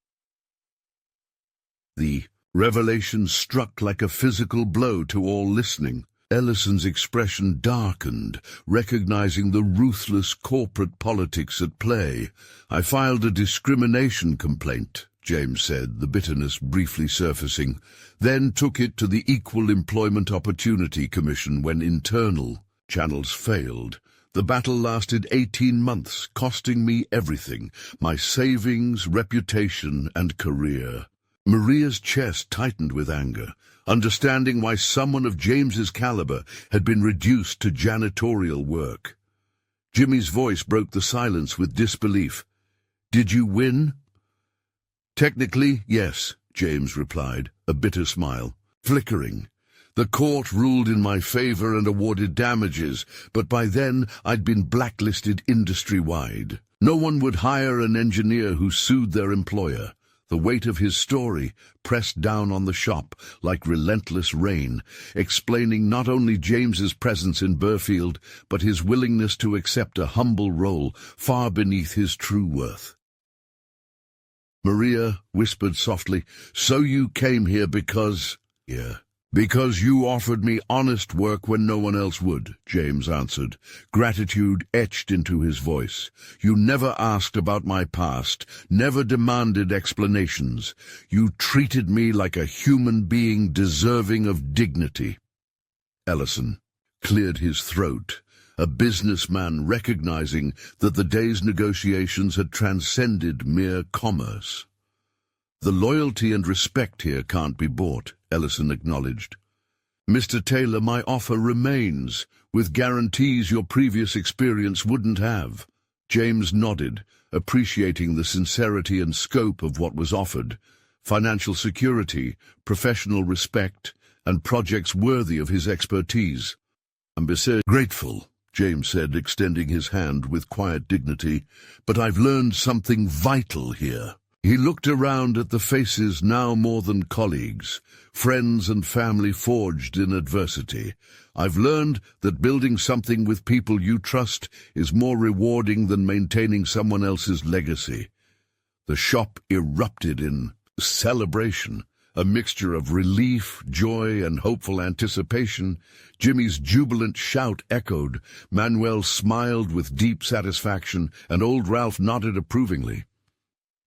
The revelation struck like a physical blow to all listening. Ellison's expression darkened, recognizing the ruthless corporate politics at play. "I filed a discrimination complaint," James said, the bitterness briefly surfacing, then took it to the Equal Employment Opportunity Commission when internal channels failed. The battle lasted 18 months, costing me everything, my savings, reputation, and career. Maria's chest tightened with anger, understanding why someone of James's caliber had been reduced to janitorial work. Jimmy's voice broke the silence with disbelief. "Did you win?" "Technically, yes," James replied, a bitter smile flickering. "The court ruled in my favor and awarded damages, but by then I'd been blacklisted industry-wide. No one would hire an engineer who sued their employer." The weight of his story pressed down on the shop like relentless rain, explaining not only James's presence in Burfield, but his willingness to accept a humble role far beneath his true worth. Maria whispered softly, "So you came here because—" "Yeah. Because you offered me honest work when no one else would," James answered, gratitude etched into his voice. "You never asked about my past, never demanded explanations. You treated me like a human being deserving of dignity." Ellison cleared his throat, a businessman recognizing that the day's negotiations had transcended mere commerce. "The loyalty and respect here can't be bought," Ellison acknowledged. "Mr. Taylor, my offer remains, with guarantees your previous experience wouldn't have." James nodded, appreciating the sincerity and scope of what was offered: financial security, professional respect, and projects worthy of his expertise. "I'm grateful," James said, extending his hand with quiet dignity, "but I've learned something vital here." He looked around at the faces now more than colleagues, friends and family forged in adversity. "I've learned that building something with people you trust is more rewarding than maintaining someone else's legacy." The shop erupted in celebration, a mixture of relief, joy, and hopeful anticipation. Jimmy's jubilant shout echoed, Manuel smiled with deep satisfaction, and old Ralph nodded approvingly.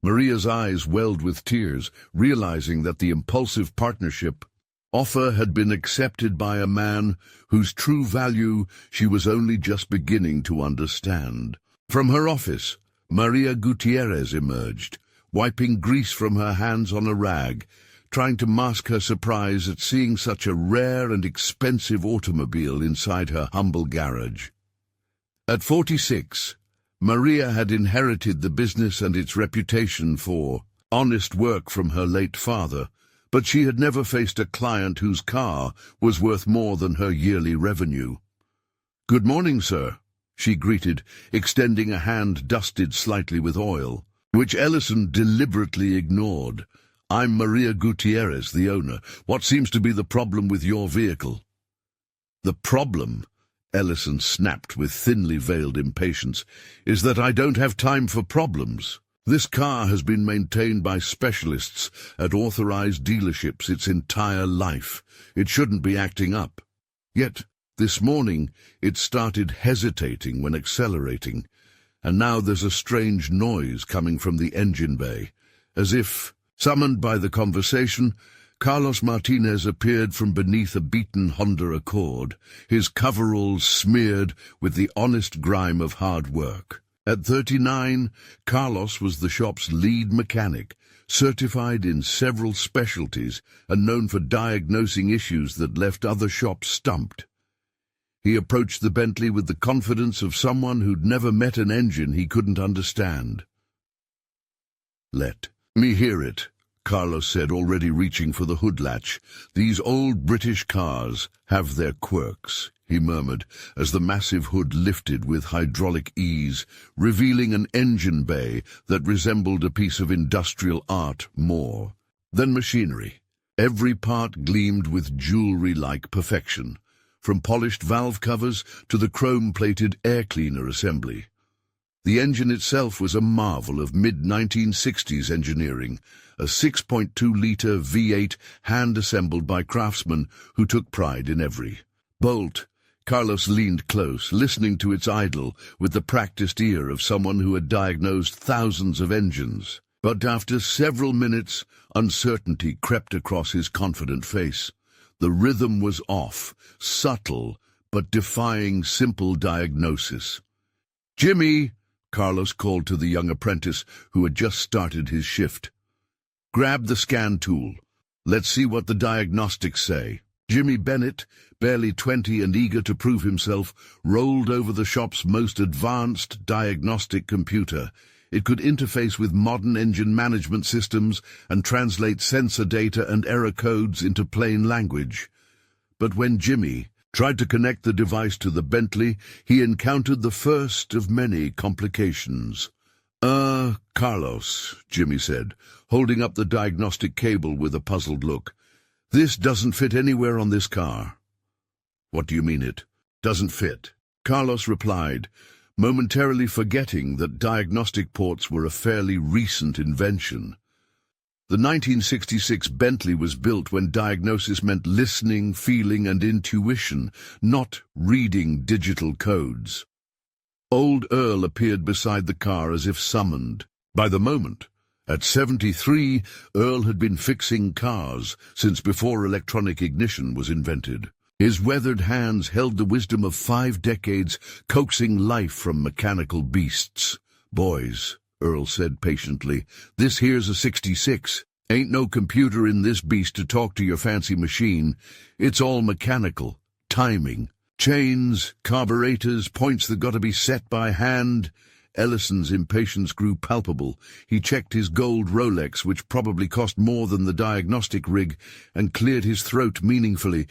Maria's eyes welled with tears, realizing that the impulsive partnership offer had been accepted by a man whose true value she was only just beginning to understand. From her office, Maria Gutierrez emerged, wiping grease from her hands on a rag, trying to mask her surprise at seeing such a rare and expensive automobile inside her humble garage. At 46, Maria had inherited the business and its reputation for honest work from her late father, but she had never faced a client whose car was worth more than her yearly revenue. "Good morning, sir," she greeted, extending a hand dusted slightly with oil, which Ellison deliberately ignored. "I'm Maria Gutierrez, the owner. What seems to be the problem with your vehicle?" "The problem," Ellison snapped with thinly veiled impatience, "is that I don't have time for problems. This car has been maintained by specialists at authorized dealerships its entire life. It shouldn't be acting up. Yet, this morning, it started hesitating when accelerating, and now there's a strange noise coming from the engine bay. As if, summoned by the conversation, Carlos Martinez appeared from beneath a beaten Honda Accord, his coveralls smeared with the honest grime of hard work. At 39, Carlos was the shop's lead mechanic, certified in several specialties and known for diagnosing issues that left other shops stumped. He approached the Bentley with the confidence of someone who'd never met an engine he couldn't understand. "Let me hear it," Carlos said, already reaching for the hood latch. "These old British cars have their quirks," he murmured, as the massive hood lifted with hydraulic ease, revealing an engine bay that resembled a piece of industrial art more than machinery. Every part gleamed with jewelry-like perfection, from polished valve covers to the chrome-plated air cleaner assembly. The engine itself was a marvel of mid-1960s engineering, a 6.2-liter V8 hand-assembled by craftsmen who took pride in every bolt. Carlos leaned close, listening to its idle with the practiced ear of someone who had diagnosed thousands of engines. But after several minutes, uncertainty crept across his confident face. The rhythm was off, subtle, but defying simple diagnosis. "Jimmy!" Carlos called to the young apprentice who had just started his shift. "Grab the scan tool. Let's see what the diagnostics say." Jimmy Bennett, barely 20 and eager to prove himself, rolled over the shop's most advanced diagnostic computer. It could interface with modern engine management systems and translate sensor data and error codes into plain language. But when Jimmy tried to connect the device to the Bentley, he encountered the first of many complications. Carlos," Jimmy said, holding up the diagnostic cable with a puzzled look. "This doesn't fit anywhere on this car." "What do you mean it doesn't fit?" Carlos replied, momentarily forgetting that diagnostic ports were a fairly recent invention. The 1966 Bentley was built when diagnosis meant listening, feeling, and intuition, not reading digital codes. Old Earl appeared beside the car as if summoned. By the moment, at 73, Earl had been fixing cars since before electronic ignition was invented. His weathered hands held the wisdom of 5 decades, coaxing life from mechanical beasts. "Boys," Earl said patiently, "this here's a 66. Ain't no computer in this beast to talk to your fancy machine. It's all mechanical. Timing. Chains, carburetors, points that gotta be set by hand." Ellison's impatience grew palpable. He checked his gold Rolex, which probably cost more than the diagnostic rig, and cleared his throat meaningfully.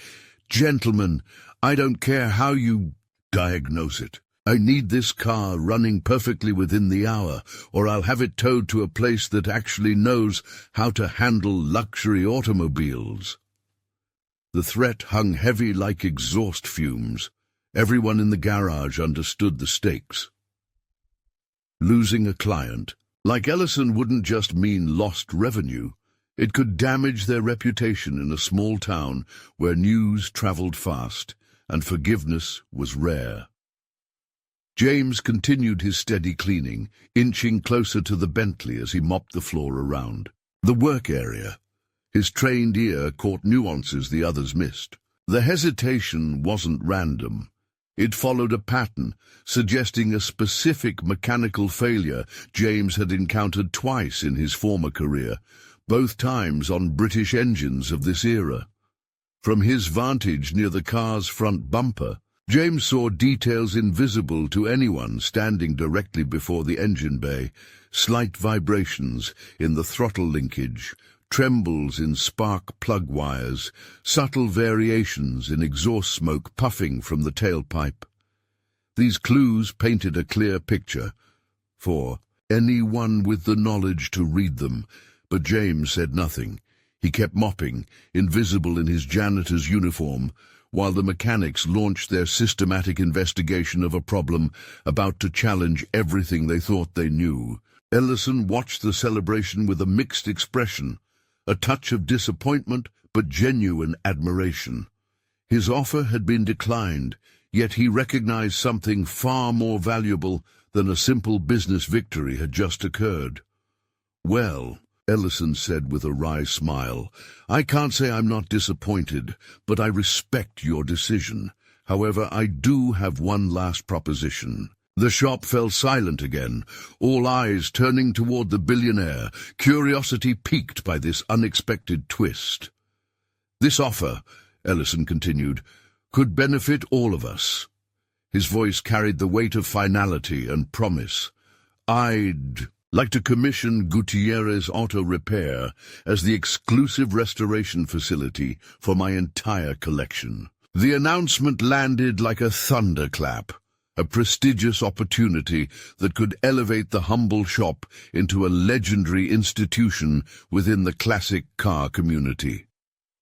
"Gentlemen, I don't care how you diagnose it. I need this car running perfectly within the hour, or I'll have it towed to a place that actually knows how to handle luxury automobiles." The threat hung heavy like exhaust fumes. Everyone in the garage understood the stakes. Losing a client, like Ellison, wouldn't just mean lost revenue. It could damage their reputation in a small town where news traveled fast and forgiveness was rare. James continued his steady cleaning, inching closer to the Bentley as he mopped the floor around. The work area. His trained ear caught nuances the others missed. The hesitation wasn't random. It followed a pattern, suggesting a specific mechanical failure James had encountered twice in his former career, both times on British engines of this era. From his vantage near the car's front bumper, James saw details invisible to anyone standing directly before the engine bay: slight vibrations in the throttle linkage, trembles in spark plug wires, subtle variations in exhaust smoke puffing from the tailpipe. These clues painted a clear picture for anyone with the knowledge to read them, but James said nothing. He kept mopping, invisible in his janitor's uniform, while the mechanics launched their systematic investigation of a problem about to challenge everything they thought they knew. Ellison watched the celebration with a mixed expression, a touch of disappointment but genuine admiration. His offer had been declined, yet he recognized something far more valuable than a simple business victory had just occurred. "Well," Ellison said with a wry smile, "I can't say I'm not disappointed, but I respect your decision. However, I do have one last proposition." The shop fell silent again, all eyes turning toward the billionaire, curiosity piqued by this unexpected twist. "This offer," Ellison continued, "could benefit all of us." His voice carried the weight of finality and promise. "I'd like to commission Gutierrez Auto Repair as the exclusive restoration facility for my entire collection." The announcement landed like a thunderclap. A prestigious opportunity that could elevate the humble shop into a legendary institution within the classic car community.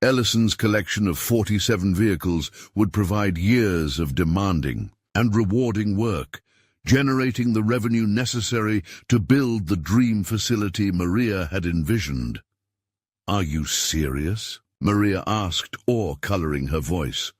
Ellison's collection of 47 vehicles would provide years of demanding and rewarding work, generating the revenue necessary to build the dream facility Maria had envisioned. "Are you serious?" Maria asked, awe coloring her voice.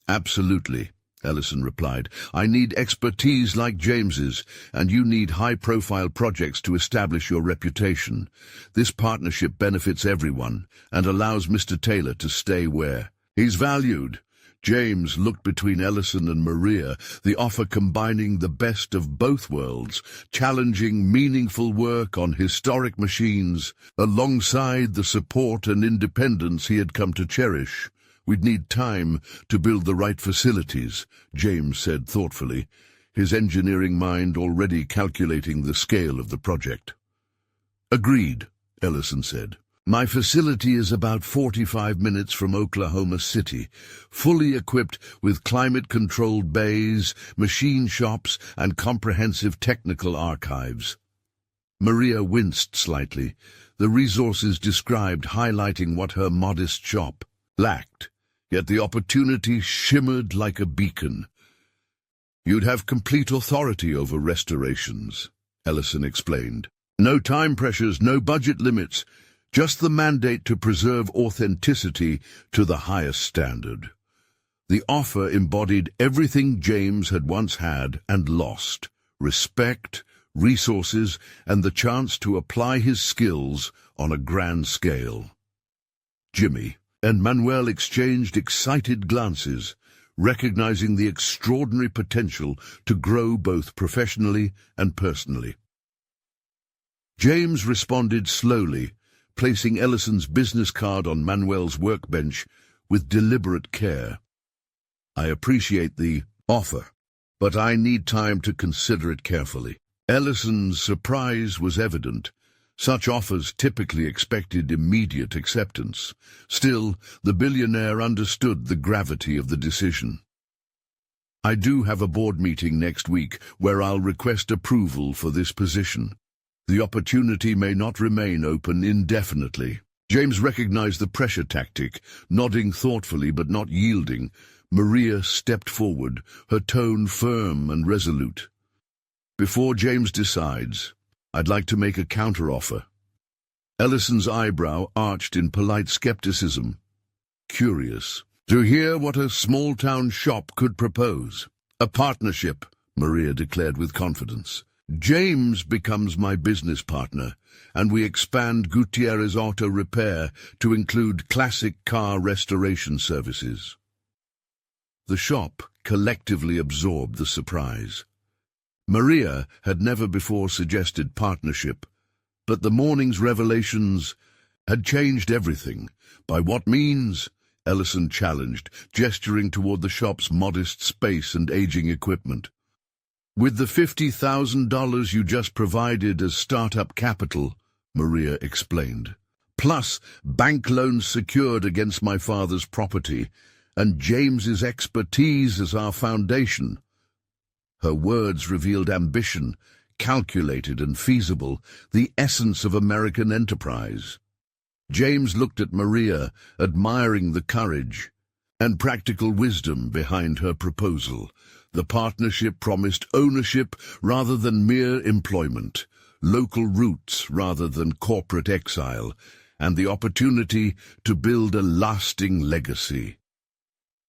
Absolutely, Ellison replied. I need expertise like James's, and you need high-profile projects to establish your reputation. This partnership benefits everyone and allows Mr. Taylor to stay where he's valued. James looked between Ellison and Maria, the offer combining the best of both worlds, challenging, meaningful work on historic machines, alongside the support and independence he had come to cherish. We'd need time to build the right facilities, James said thoughtfully, his engineering mind already calculating the scale of the project. Agreed, Ellison said. My facility is about 45 minutes from Oklahoma City, fully equipped with climate-controlled bays, machine shops, and comprehensive technical archives. Maria winced slightly, the resources described highlighting what her modest shop lacked, yet the opportunity shimmered like a beacon. You'd have complete authority over restorations, Ellison explained. No time pressures, no budget limits, just the mandate to preserve authenticity to the highest standard. The offer embodied everything James had once had and lost: respect, resources, and the chance to apply his skills on a grand scale. Jimmy and Manuel exchanged excited glances, recognizing the extraordinary potential to grow both professionally and personally. James responded slowly, placing Ellison's business card on Manuel's workbench with deliberate care. I appreciate the offer, but I need time to consider it carefully. Ellison's surprise was evident. Such offers typically expected immediate acceptance. Still, the billionaire understood the gravity of the decision. I do have a board meeting next week where I'll request approval for this position. The opportunity may not remain open indefinitely. James recognized the pressure tactic, nodding thoughtfully but not yielding. Maria stepped forward, her tone firm and resolute. Before James decides, I'd like to make a counteroffer. Ellison's eyebrow arched in polite skepticism. Curious to hear what a small-town shop could propose. A partnership, Maria declared with confidence. James becomes my business partner, and we expand Gutierrez Auto Repair to include classic car restoration services. The shop collectively absorbed the surprise. Maria had never before suggested partnership, but the morning's revelations had changed everything. By what means? Ellison challenged, gesturing toward the shop's modest space and aging equipment. With the $50,000 you just provided as startup capital, Maria explained, plus bank loans secured against my father's property, and James's expertise as our foundation. Her words revealed ambition, calculated and feasible, the essence of American enterprise. James looked at Maria, admiring the courage and practical wisdom behind her proposal. The partnership promised ownership rather than mere employment, local roots rather than corporate exile, and the opportunity to build a lasting legacy.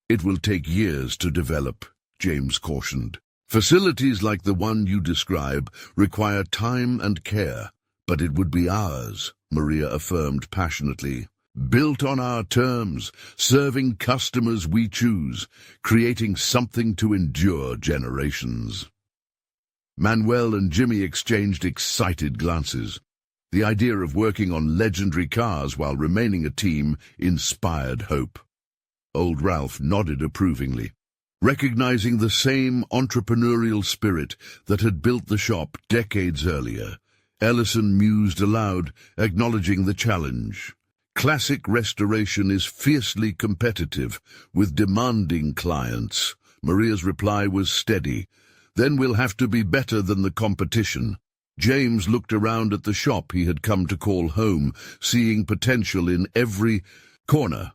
It will take years to develop, James cautioned. Facilities like the one you describe require time and care, but it would be ours, Maria affirmed passionately. Built on our terms, serving customers we choose, creating something to endure generations. Manuel and Jimmy exchanged excited glances. The idea of working on legendary cars while remaining a team inspired hope. Old Ralph nodded approvingly, recognizing the same entrepreneurial spirit that had built the shop decades earlier. Ellison mused aloud, acknowledging the challenge. Classic restoration is fiercely competitive, with demanding clients. Maria's reply was steady. Then we'll have to be better than the competition. James looked around at the shop he had come to call home, seeing potential in every corner.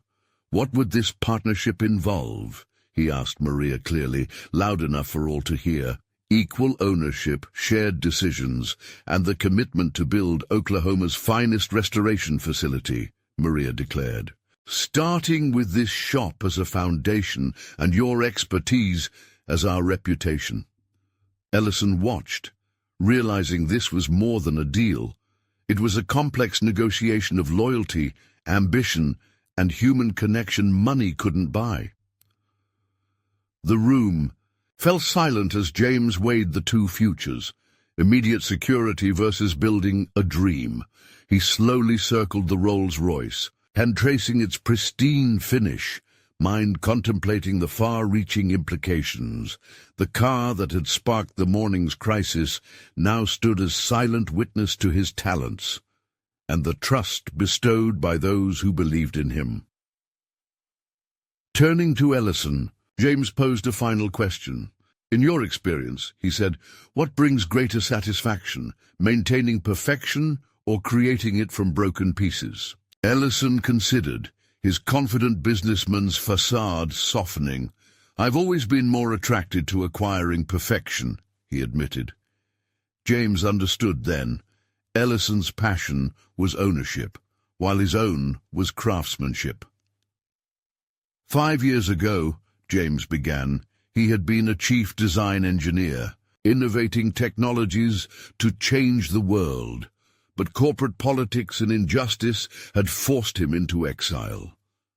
What would this partnership involve? He asked Maria clearly, loud enough for all to hear. Equal ownership, shared decisions, and the commitment to build Oklahoma's finest restoration facility, Maria declared. starting with this shop as a foundation and your expertise as our reputation." Ellison watched, realizing this was more than a deal. It was a complex negotiation of loyalty, ambition, and human connection money couldn't buy. The room fell silent as James weighed the two futures, immediate security versus building a dream. He slowly circled the Rolls-Royce, hand tracing its pristine finish, mind contemplating the far-reaching implications. The car that had sparked the morning's crisis now stood as silent witness to his talents and the trust bestowed by those who believed in him. Turning to Ellison, James posed a final question. "In your experience," he said, "what brings greater satisfaction, maintaining perfection or creating it from broken pieces?" Ellison considered, his confident businessman's facade softening. "I've always been more attracted to acquiring perfection," he admitted. James understood then. Ellison's passion was ownership, while his own was craftsmanship. 5 years ago, James began, he had been a chief design engineer, innovating technologies to change the world. But corporate politics and injustice had forced him into exile.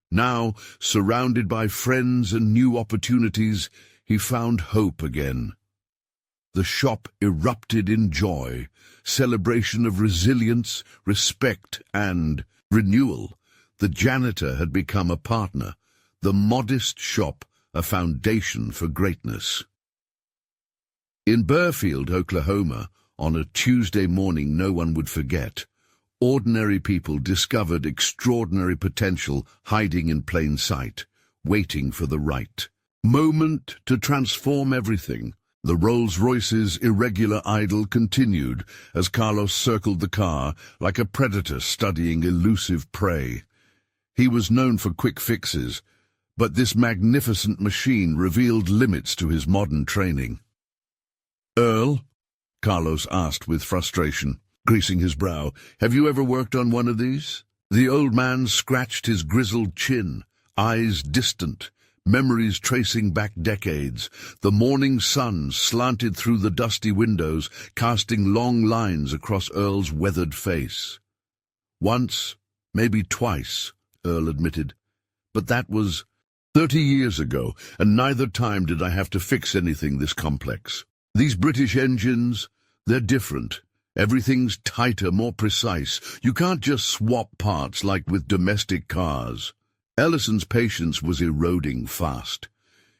Now, surrounded by friends and new opportunities, he found hope again. The shop erupted in joy, celebration of resilience, respect, and renewal. The janitor had become a partner, the modest shop a foundation for greatness. In Burfield, Oklahoma, on a Tuesday morning no one would forget, ordinary people discovered extraordinary potential hiding in plain sight, waiting for the right moment to transform everything. The Rolls-Royce's irregular idyll continued as Carlos circled the car like a predator studying elusive prey. He was known for quick fixes, but this magnificent machine revealed limits to his modern training. "Earl?" Carlos asked with frustration, greasing his brow. "Have you ever worked on one of these?" The old man scratched his grizzled chin, eyes distant, memories tracing back decades. The morning sun slanted through the dusty windows, casting long lines across Earl's weathered face. "Once, maybe twice," Earl admitted. "But that was 30 years ago, and neither time did I have to fix anything this complex. These British engines, they're different. Everything's tighter, more precise. You can't just swap parts like with domestic cars." Ellison's patience was eroding fast.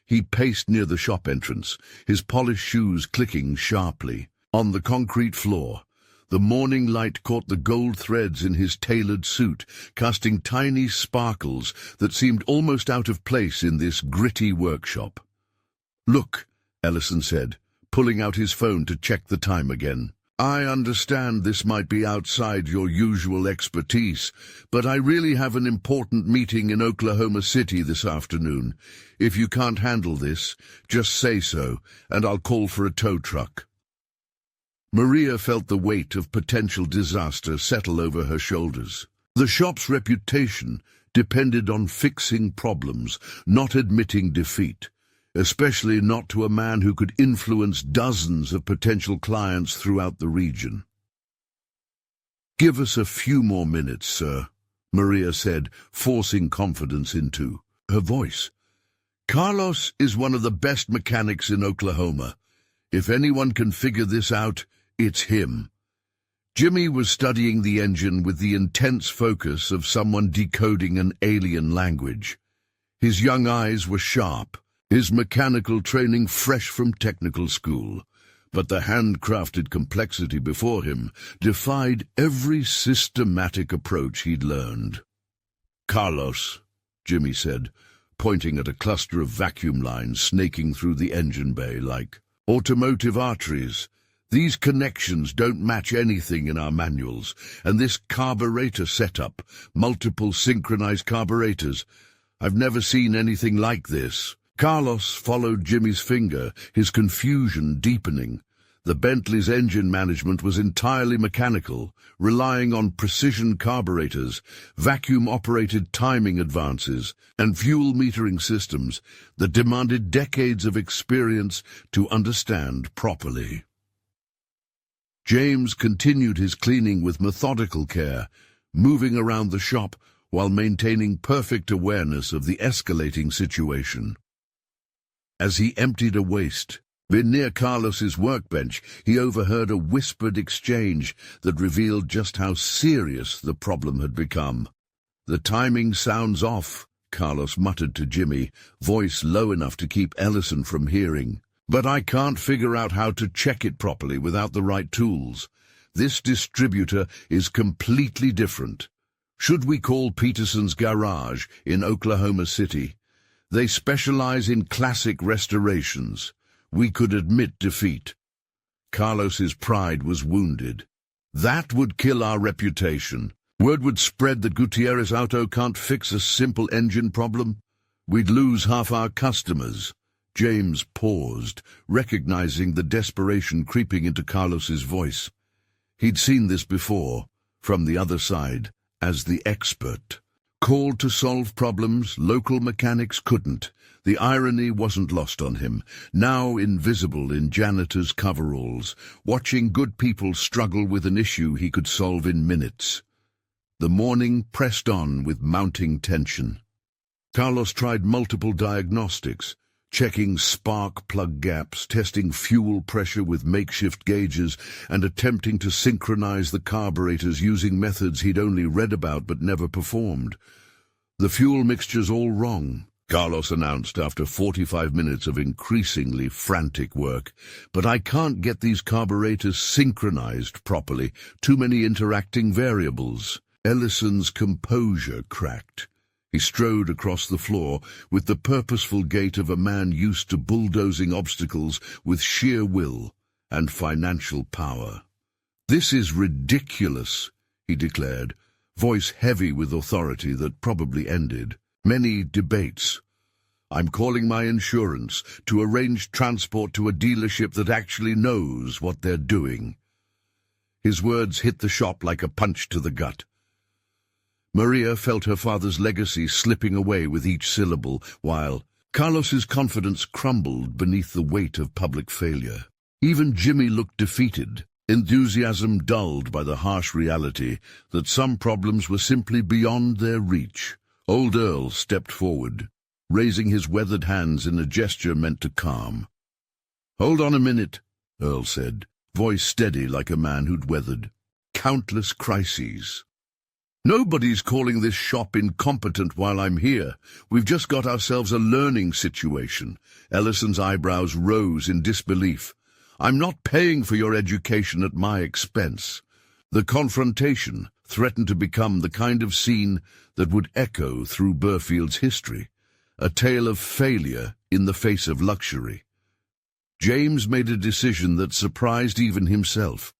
He paced near the shop entrance, his polished shoes clicking sharply. On the concrete floor, the morning light caught the gold threads in his tailored suit, casting tiny sparkles that seemed almost out of place in this gritty workshop. "Look," Ellison said, pulling out his phone to check the time again. "I understand this might be outside your usual expertise, but I really have an important meeting in Oklahoma City this afternoon. If you can't handle this, just say so, and I'll call for a tow truck." Maria felt the weight of potential disaster settle over her shoulders. The shop's reputation depended on fixing problems, not admitting defeat. Especially not to a man who could influence dozens of potential clients throughout the region. "Give us a few more minutes, sir," Maria said, forcing confidence into her voice. "Carlos is one of the best mechanics in Oklahoma. If anyone can figure this out, it's him." Jimmy was studying the engine with the intense focus of someone decoding an alien language. His young eyes were sharp, his mechanical training fresh from technical school, but the handcrafted complexity before him defied every systematic approach he'd learned. "Carlos," Jimmy said, pointing at a cluster of vacuum lines snaking through the engine bay like automotive arteries. "These connections don't match anything in our manuals, and this carburetor setup, multiple synchronized carburetors, I've never seen anything like this." Carlos followed Jimmy's finger, his confusion deepening. The Bentley's engine management was entirely mechanical, relying on precision carburetors, vacuum-operated timing advances, and fuel metering systems that demanded decades of experience to understand properly. James continued his cleaning with methodical care, moving around the shop while maintaining perfect awareness of the escalating situation. As he emptied a waste bin near Carlos's workbench, he overheard a whispered exchange that revealed just how serious the problem had become. "The timing sounds off," Carlos muttered to Jimmy, voice low enough to keep Ellison from hearing. "But I can't figure out how to check it properly without the right tools. This distributor is completely different. Should we call Peterson's Garage in Oklahoma City? They specialize in classic restorations. We could admit defeat." Carlos's pride was wounded. "That would kill our reputation. Word would spread that Gutierrez Auto can't fix a simple engine problem. We'd lose half our customers." James paused, recognizing the desperation creeping into Carlos's voice. He'd seen this before, from the other side, as the expert. Called to solve problems local mechanics couldn't. The irony wasn't lost on him, now invisible in janitor's coveralls, watching good people struggle with an issue he could solve in minutes. The morning pressed on with mounting tension. Carlos tried multiple diagnostics, checking spark plug gaps, testing fuel pressure with makeshift gauges, and attempting to synchronize the carburetors using methods he'd only read about but never performed. "The fuel mixture's all wrong," Carlos announced after 45 minutes of increasingly frantic work. "But I can't get these carburetors synchronized properly. Too many interacting variables." Ellison's composure cracked. He strode across the floor with the purposeful gait of a man used to bulldozing obstacles with sheer will and financial power. "This is ridiculous," he declared, voice heavy with authority that probably ended many debates. "I'm calling my insurance to arrange transport to a dealership that actually knows what they're doing." His words hit the shop like a punch to the gut. Maria felt her father's legacy slipping away with each syllable, while Carlos's confidence crumbled beneath the weight of public failure. Even Jimmy looked defeated, enthusiasm dulled by the harsh reality that some problems were simply beyond their reach. Old Earl stepped forward, raising his weathered hands in a gesture meant to calm. "Hold on a minute," Earl said, voice steady like a man who'd weathered countless crises. "Nobody's calling this shop incompetent while I'm here. We've just got ourselves a learning situation." Ellison's eyebrows rose in disbelief. "I'm not paying for your education at my expense." The confrontation threatened to become the kind of scene that would echo through Burfield's history, a tale of failure in the face of luxury. James made a decision that surprised even himself.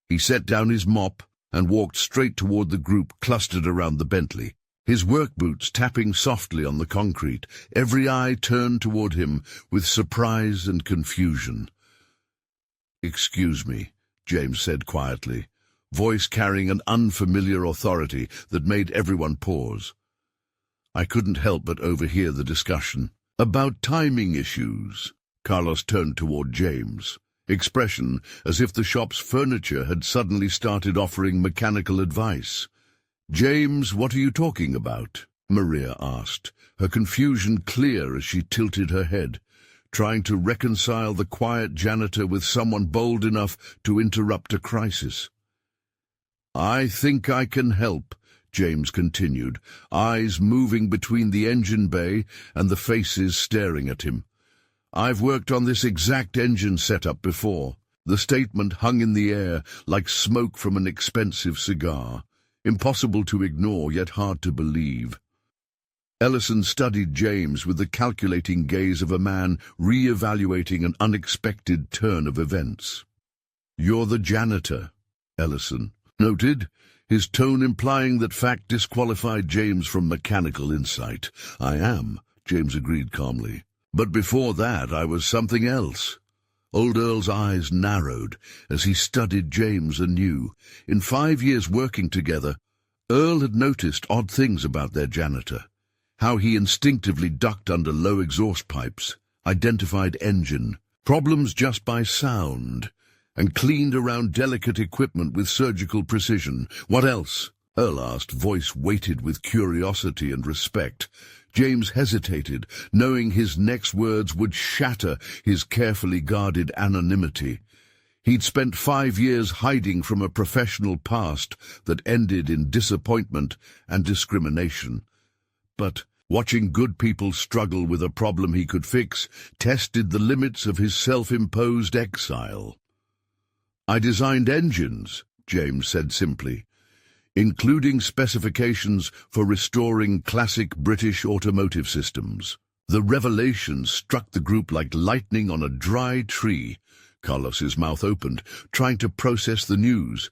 He set down his mop and walked straight toward the group clustered around the Bentley, his work boots tapping softly on the concrete, every eye turned toward him with surprise and confusion. "Excuse me," James said quietly, voice carrying an unfamiliar authority that made everyone pause. "I couldn't help but overhear the discussion about timing issues." Carlos turned toward James, expression as if the shop's furniture had suddenly started offering mechanical advice. "James, what are you talking about?" Maria asked, her confusion clear as she tilted her head, trying to reconcile the quiet janitor with someone bold enough to interrupt a crisis. "I think I can help," James continued, eyes moving between the engine bay and the faces staring at him. "I've worked on this exact engine setup before." The statement hung in the air like smoke from an expensive cigar, impossible to ignore yet hard to believe. Ellison studied James with the calculating gaze of a man re-evaluating an unexpected turn of events. "You're the janitor," Ellison noted, his tone implying that fact disqualified James from mechanical insight. "I am," James agreed calmly. "But before that I was something else." Old Earl's eyes narrowed as he studied James anew. In 5 years working together, Earl had noticed odd things about their janitor. How he instinctively ducked under low exhaust pipes, identified engine problems just by sound, and cleaned around delicate equipment with surgical precision. What else? Earl asked, voice weighted with curiosity and respect. James hesitated, knowing his next words would shatter his carefully guarded anonymity. He'd spent 5 years hiding from a professional past that ended in disappointment and discrimination. But watching good people struggle with a problem he could fix tested the limits of his self-imposed exile. "I designed engines," James said simply, "including specifications for restoring classic British automotive systems." The revelation struck the group like lightning on a dry tree. Carlos's mouth opened, trying to process the news.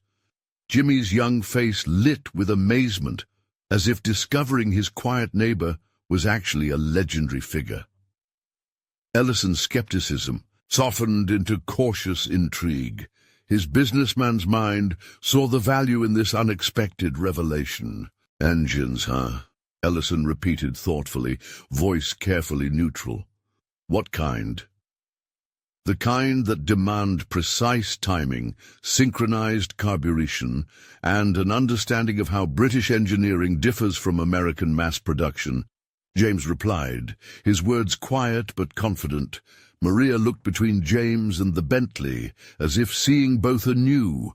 Jimmy's young face lit with amazement, as if discovering his quiet neighbor was actually a legendary figure. Ellison's skepticism softened into cautious intrigue. His businessman's mind saw the value in this unexpected revelation. "Engines, huh?" Ellison repeated thoughtfully, voice carefully neutral. "What kind?" "The kind that demand precise timing, synchronized carburation, and an understanding of how British engineering differs from American mass production," James replied, his words quiet but confident. Maria looked between James and the Bentley, as if seeing both anew.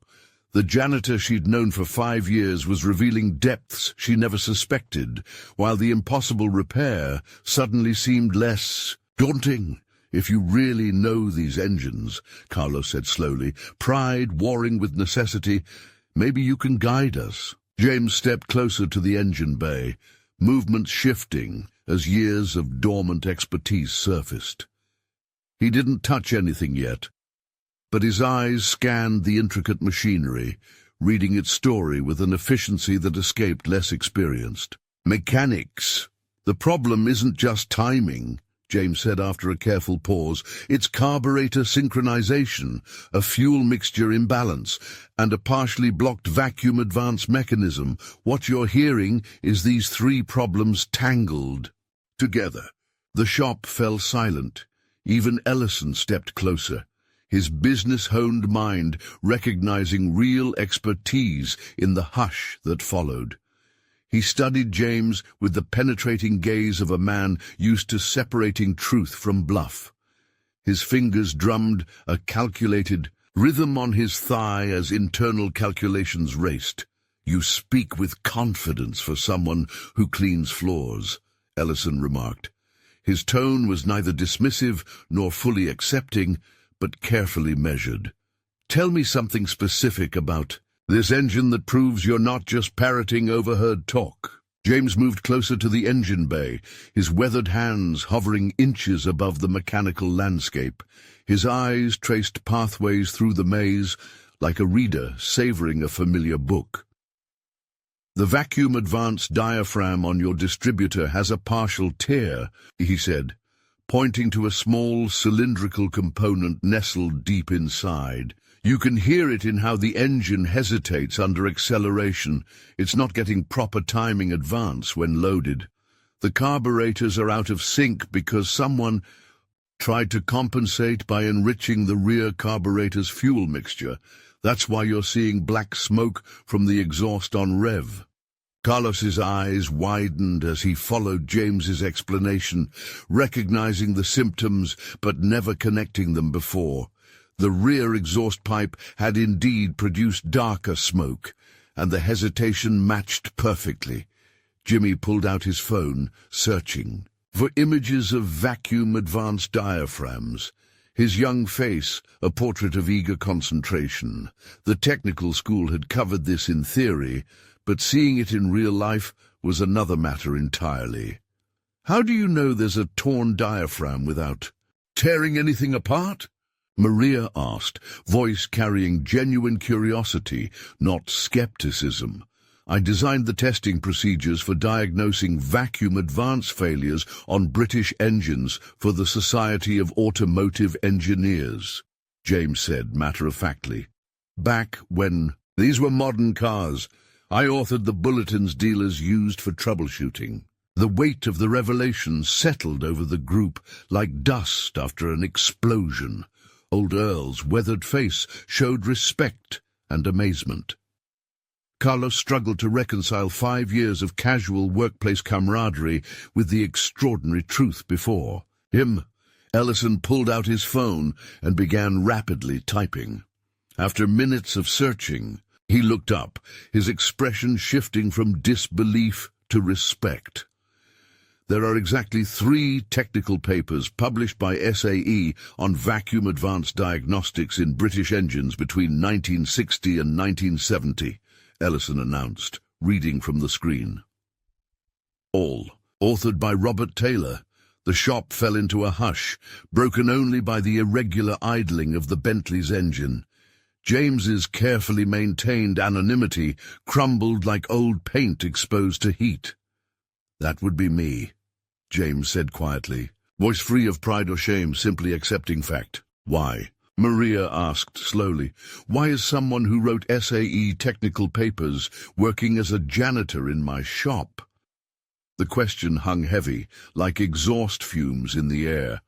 The janitor she'd known for 5 years was revealing depths she never suspected, while the impossible repair suddenly seemed less daunting. "If you really know these engines," Carlos said slowly, pride warring with necessity, "maybe you can guide us." James stepped closer to the engine bay, movements shifting as years of dormant expertise surfaced. He didn't touch anything yet, but his eyes scanned the intricate machinery, reading its story with an efficiency that escaped less experienced. "Mechanics. The problem isn't just timing," James said after a careful pause. "It's carburetor synchronization, a fuel mixture imbalance, and a partially blocked vacuum advance mechanism. What you're hearing is these 3 problems tangled together." The shop fell silent. Even Ellison stepped closer, his business-honed mind recognizing real expertise in the hush that followed. He studied James with the penetrating gaze of a man used to separating truth from bluff. His fingers drummed a calculated rhythm on his thigh as internal calculations raced. "You speak with confidence for someone who cleans floors," Ellison remarked. His tone was neither dismissive nor fully accepting, but carefully measured. "Tell me something specific about this engine that proves you're not just parroting overheard talk." James moved closer to the engine bay, his weathered hands hovering inches above the mechanical landscape. His eyes traced pathways through the maze like a reader savoring a familiar book. "The vacuum advance diaphragm on your distributor has a partial tear," he said, pointing to a small cylindrical component nestled deep inside. "You can hear it in how the engine hesitates under acceleration. It's not getting proper timing advance when loaded. The carburetors are out of sync because someone tried to compensate by enriching the rear carburetor's fuel mixture. That's why you're seeing black smoke from the exhaust on rev." Carlos's eyes widened as he followed James's explanation, recognizing the symptoms but never connecting them before. The rear exhaust pipe had indeed produced darker smoke, and the hesitation matched perfectly. Jimmy pulled out his phone, searching for images of vacuum advanced diaphragms. His young face, a portrait of eager concentration. The technical school had covered this in theory, but seeing it in real life was another matter entirely. "How do you know there's a torn diaphragm without tearing anything apart?" Maria asked, voice carrying genuine curiosity, not skepticism. "I designed the testing procedures for diagnosing vacuum advance failures on British engines for the Society of Automotive Engineers." James said matter-of-factly. Back when these were modern cars, I authored the bulletins dealers used for troubleshooting. The weight of the revelation settled over the group like dust after an explosion. Old Earl's weathered face showed respect and amazement. Carlos struggled to reconcile 5 years of casual workplace camaraderie with the extraordinary truth before him. Ellison pulled out his phone and began rapidly typing. After minutes of searching, he looked up, his expression shifting from disbelief to respect. There are exactly 3 technical papers published by SAE on vacuum advanced diagnostics in British engines between 1960 and 1970, Ellison announced, reading from the screen. All authored by Robert Taylor. The shop fell into a hush, broken only by the irregular idling of the Bentley's engine. James's carefully maintained anonymity crumbled like old paint exposed to heat. "That would be me," James said quietly, voice free of pride or shame, simply accepting fact. "Why?" Maria asked slowly. "Why is someone who wrote SAE technical papers working as a janitor in my shop?" The question hung heavy, like exhaust fumes in the air,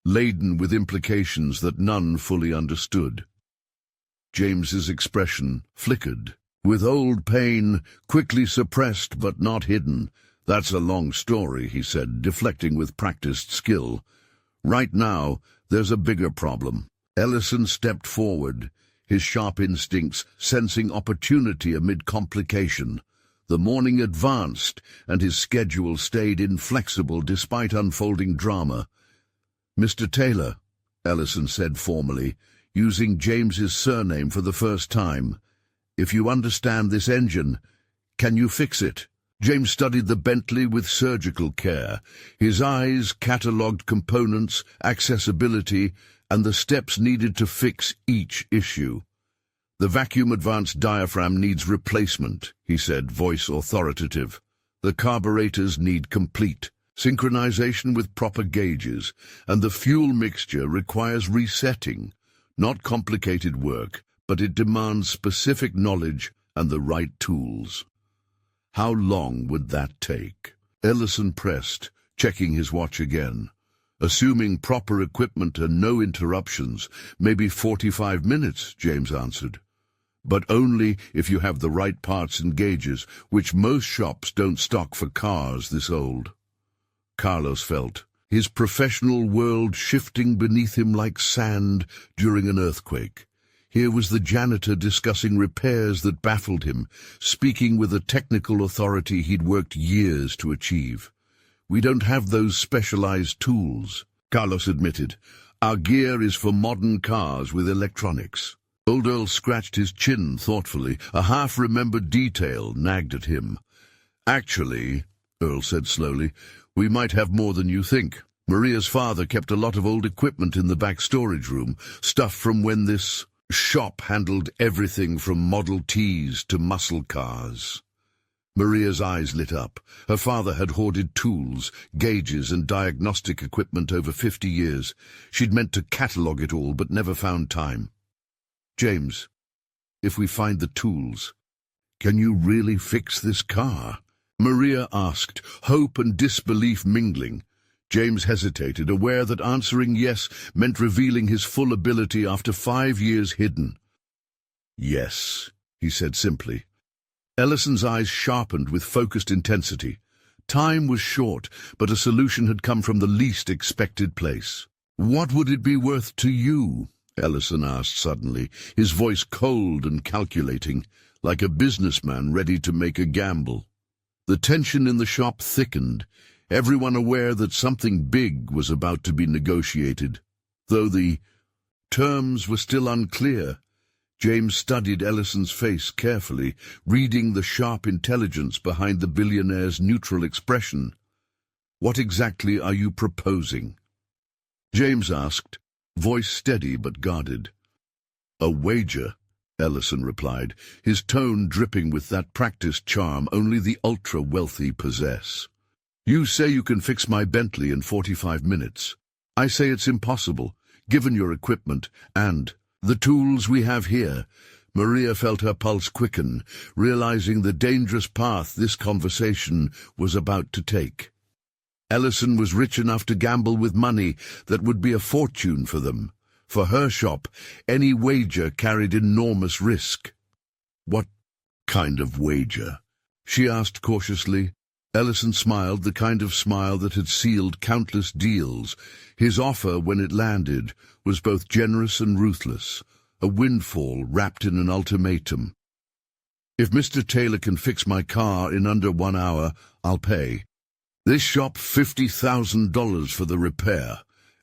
laden with implications that none fully understood. James's expression flickered, with old pain quickly suppressed but not hidden. "That's a long story," he said, deflecting with practiced skill. "Right now, there's a bigger problem." Ellison stepped forward, his sharp instincts sensing opportunity amid complication. The morning advanced, and his schedule stayed inflexible despite unfolding drama. "Mr. Taylor," Ellison said formally, using James's surname for the first time, "if you understand this engine, can you fix it?" James studied the Bentley with surgical care. His eyes catalogued components, accessibility, and the steps needed to fix each issue. "The vacuum-advanced diaphragm needs replacement," he said, voice authoritative. "The carburetors need complete synchronization with proper gauges, and the fuel mixture requires resetting. Not complicated work, but it demands specific knowledge and the right tools." How long would that take? Ellison pressed, checking his watch again. "Assuming proper equipment and no interruptions, maybe 45 minutes, James answered. "But only if you have the right parts and gauges, which most shops don't stock for cars this old." Carlos felt his professional world shifting beneath him like sand during an earthquake. Here was the janitor discussing repairs that baffled him, speaking with a technical authority he'd worked years to achieve. "We don't have those specialized tools," Carlos admitted. "Our gear is for modern cars with electronics." Old Earl scratched his chin thoughtfully. A half-remembered detail nagged at him. "Actually," Earl said slowly, "we might have more than you think. Maria's father kept a lot of old equipment in the back storage room, stuff from when this shop handled everything from Model Ts to muscle cars." Maria's eyes lit up. Her father had hoarded tools, gauges, and diagnostic equipment over 50 years. She'd meant to catalogue it all, but never found time. "James, if we find the tools, can you really fix this car?" Maria asked, hope and disbelief mingling. James hesitated, aware that answering yes meant revealing his full ability after 5 years hidden. "Yes," he said simply. Ellison's eyes sharpened with focused intensity. Time was short, but a solution had come from the least expected place. "What would it be worth to you?" Ellison asked suddenly, his voice cold and calculating, like a businessman ready to make a gamble. The tension in the shop thickened, everyone aware that something big was about to be negotiated. Though the terms were still unclear, James studied Ellison's face carefully, reading the sharp intelligence behind the billionaire's neutral expression. "What exactly are you proposing?" James asked, voice steady but guarded. "A wager," Ellison replied, his tone dripping with that practiced charm only the ultra-wealthy possess. "You say you can fix my Bentley in 45 minutes. I say it's impossible, given your equipment and the tools we have here. Maria felt her pulse quicken, realizing the dangerous path this conversation was about to take. Ellison was rich enough to gamble with money that would be a fortune for them. For her shop, any wager carried enormous risk. What kind of wager? She asked cautiously. Ellison smiled, the kind of smile that had sealed countless deals. His offer, when it landed, was both generous and ruthless, a windfall wrapped in an ultimatum. If Mr. Taylor can fix my car in under 1 hour, I'll pay. This shop $50,000 for the repair,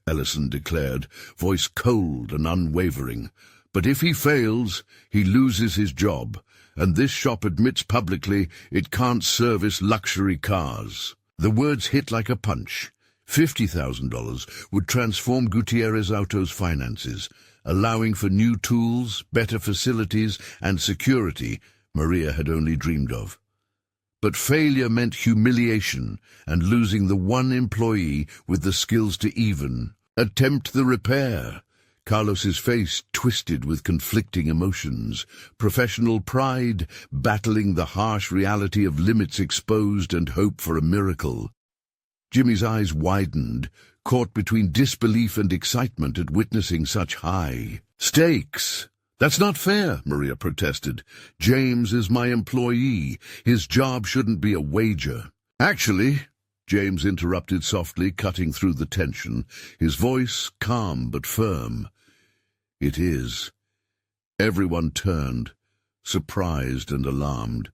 Ellison declared, voice cold and unwavering. But if he fails, he loses his job, and this shop admits publicly it can't service luxury cars. The words hit like a punch. $50,000 would transform Gutierrez Auto's finances, allowing for new tools, better facilities, and security Maria had only dreamed of. But failure meant humiliation and losing the one employee with the skills to even attempt the repair. Carlos's face twisted with conflicting emotions, professional pride battling the harsh reality of limits exposed and hope for a miracle. Jimmy's eyes widened, caught between disbelief and excitement at witnessing such high stakes. That's not fair, Maria protested. James is my employee. His job shouldn't be a wager. Actually, James interrupted softly, cutting through the tension, his voice calm but firm. It is. Everyone turned, surprised and alarmed.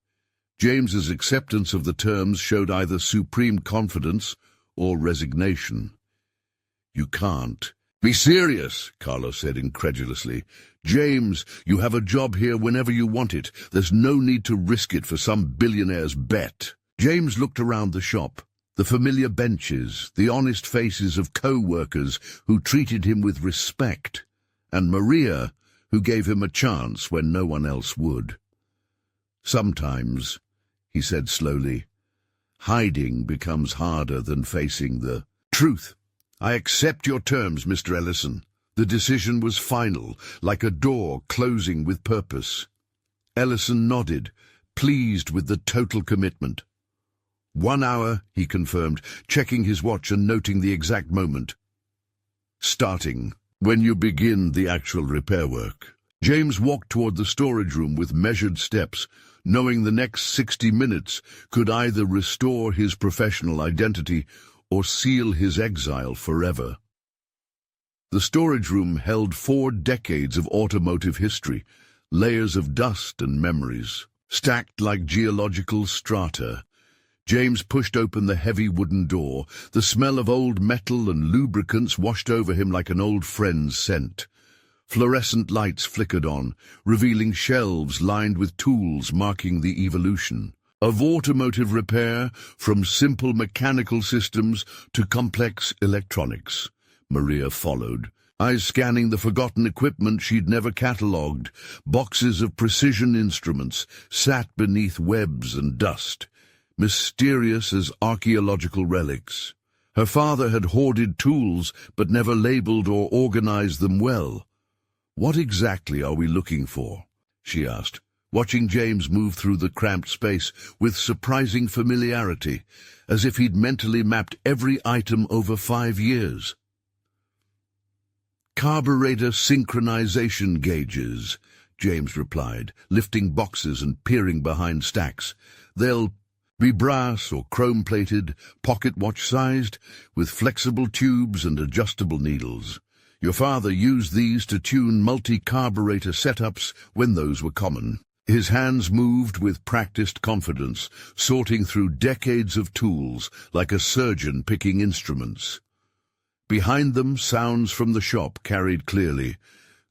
James's acceptance of the terms showed either supreme confidence or resignation. You can't. Be serious, Carlos said incredulously. James, you have a job here whenever you want it. There's no need to risk it for some billionaire's bet. James looked around the shop. The familiar benches, the honest faces of co-workers who treated him with respect, and Maria, who gave him a chance when no one else would. Sometimes, he said slowly, hiding becomes harder than facing the truth. I accept your terms, Mr. Ellison. The decision was final, like a door closing with purpose. Ellison nodded, pleased with the total commitment. 1 hour, he confirmed, checking his watch and noting the exact moment. Starting when you begin the actual repair work. James walked toward the storage room with measured steps, knowing the next 60 minutes could either restore his professional identity or seal his exile forever. The storage room held 4 decades of automotive history, layers of dust and memories, stacked like geological strata. James pushed open the heavy wooden door. The smell of old metal and lubricants washed over him like an old friend's scent. Fluorescent lights flickered on, revealing shelves lined with tools marking the evolution of automotive repair, from simple mechanical systems to complex electronics. Maria followed, eyes scanning the forgotten equipment she'd never catalogued. Boxes of precision instruments sat beneath webs and dust, mysterious as archaeological relics. Her father had hoarded tools but never labeled or organized them well. What exactly are we looking for? She asked, watching James move through the cramped space with surprising familiarity, as if he'd mentally mapped every item over 5 years. Carburetor synchronization gauges, James replied, lifting boxes and peering behind stacks. They'll be brass or chrome-plated, pocket watch-sized, with flexible tubes and adjustable needles. Your father used these to tune multi-carburetor setups when those were common. His hands moved with practiced confidence, sorting through decades of tools like a surgeon picking instruments. Behind them, sounds from the shop carried clearly.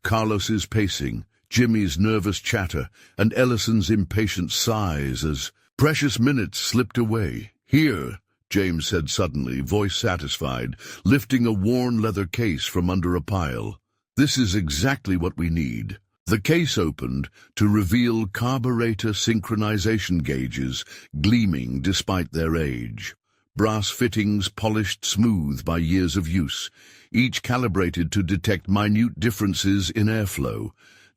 Carlos's pacing, Jimmy's nervous chatter, and Ellison's impatient sighs as precious minutes slipped away. Here, James said suddenly, voice satisfied, lifting a worn leather case from under a pile. This is exactly what we need. The case opened to reveal carburetor synchronization gauges gleaming despite their age. Brass fittings polished smooth by years of use, each calibrated to detect minute differences in airflow,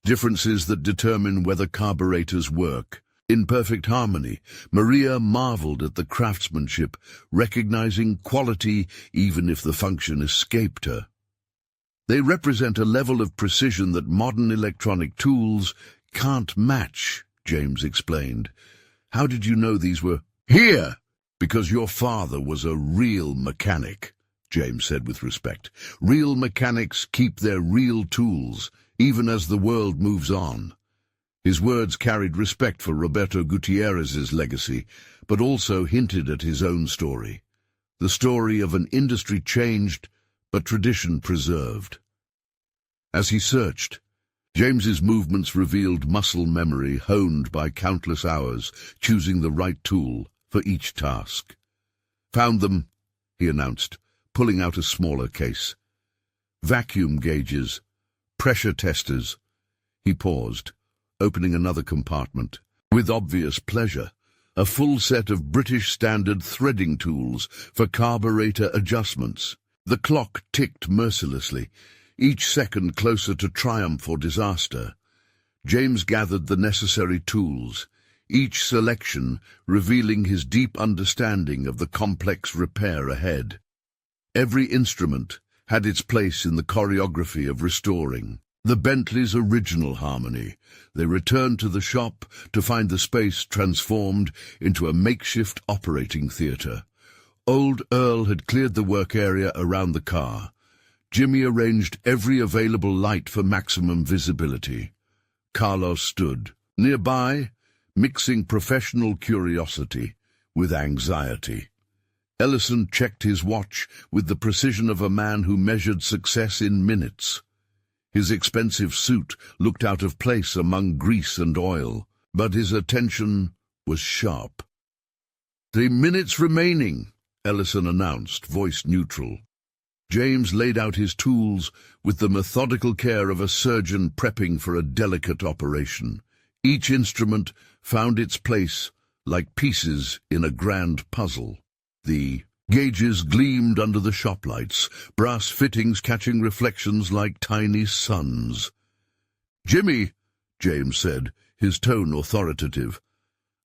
differences that determine whether carburetors work. In perfect harmony, Maria marveled at the craftsmanship, recognizing quality even if the function escaped her. They represent a level of precision that modern electronic tools can't match, James explained. How did you know these were here? Because your father was a real mechanic, James said with respect. Real mechanics keep their real tools, even as the world moves on. His words carried respect for Roberto Gutierrez's legacy, but also hinted at his own story. The story of an industry changed, but tradition preserved. As he searched, James's movements revealed muscle memory honed by countless hours, choosing the right tool for each task. Found them, he announced, pulling out a smaller case. Vacuum gauges, pressure testers. He paused, opening another compartment. With obvious pleasure, a full set of British standard threading tools for carburetor adjustments. The clock ticked mercilessly, each second closer to triumph or disaster. James gathered the necessary tools, each selection revealing his deep understanding of the complex repair ahead. Every instrument had its place in the choreography of restoring. The Bentley's original harmony. They returned to the shop to find the space transformed into a makeshift operating theatre. Old Earl had cleared the work area around the car. Jimmy arranged every available light for maximum visibility. Carlos stood nearby, mixing professional curiosity with anxiety. Ellison checked his watch with the precision of a man who measured success in minutes. His expensive suit looked out of place among grease and oil, but his attention was sharp. 3 minutes remaining, Ellison announced, voice neutral. James laid out his tools with the methodical care of a surgeon prepping for a delicate operation. Each instrument found its place like pieces in a grand puzzle. The gauges gleamed under the shop lights, brass fittings catching reflections like tiny suns. "Jimmy," James said, his tone authoritative,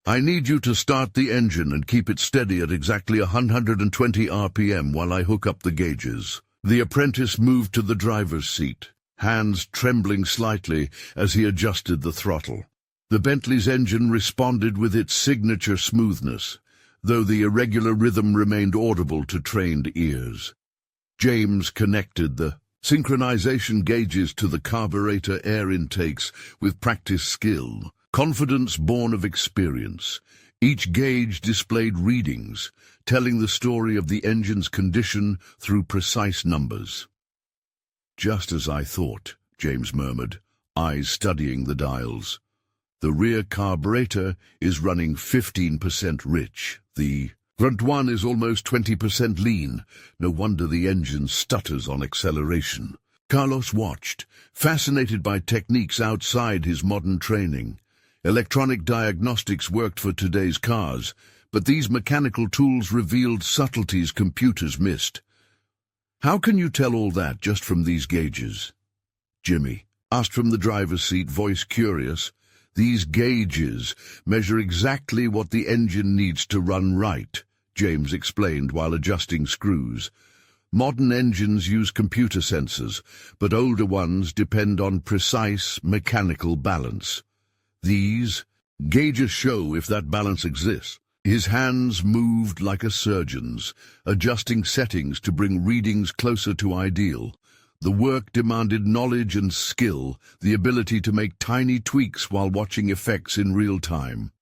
"I need you to start the engine and keep it steady at exactly 120 RPM while I hook up the gauges." The apprentice moved to the driver's seat, hands trembling slightly as he adjusted the throttle. The Bentley's engine responded with its signature smoothness, though the irregular rhythm remained audible to trained ears. James connected the synchronization gauges to the carburetor air intakes with practiced skill, confidence born of experience. Each gauge displayed readings, telling the story of the engine's condition through precise numbers. "Just as I thought," James murmured, eyes studying the dials. "The rear carburetor is running 15% rich. The front one is almost 20% lean. No wonder the engine stutters on acceleration." Carlos watched, fascinated by techniques outside his modern training. Electronic diagnostics worked for today's cars, but these mechanical tools revealed subtleties computers missed. "How can you tell all that just from these gauges?" Jimmy asked from the driver's seat, voice curious. "These gauges measure exactly what the engine needs to run right," James explained while adjusting screws. "Modern engines use computer sensors, but older ones depend on precise mechanical balance. These gauges show if that balance exists." His hands moved like a surgeon's, adjusting settings to bring readings closer to ideal. The work demanded knowledge and skill, the ability to make tiny tweaks while watching effects in real time.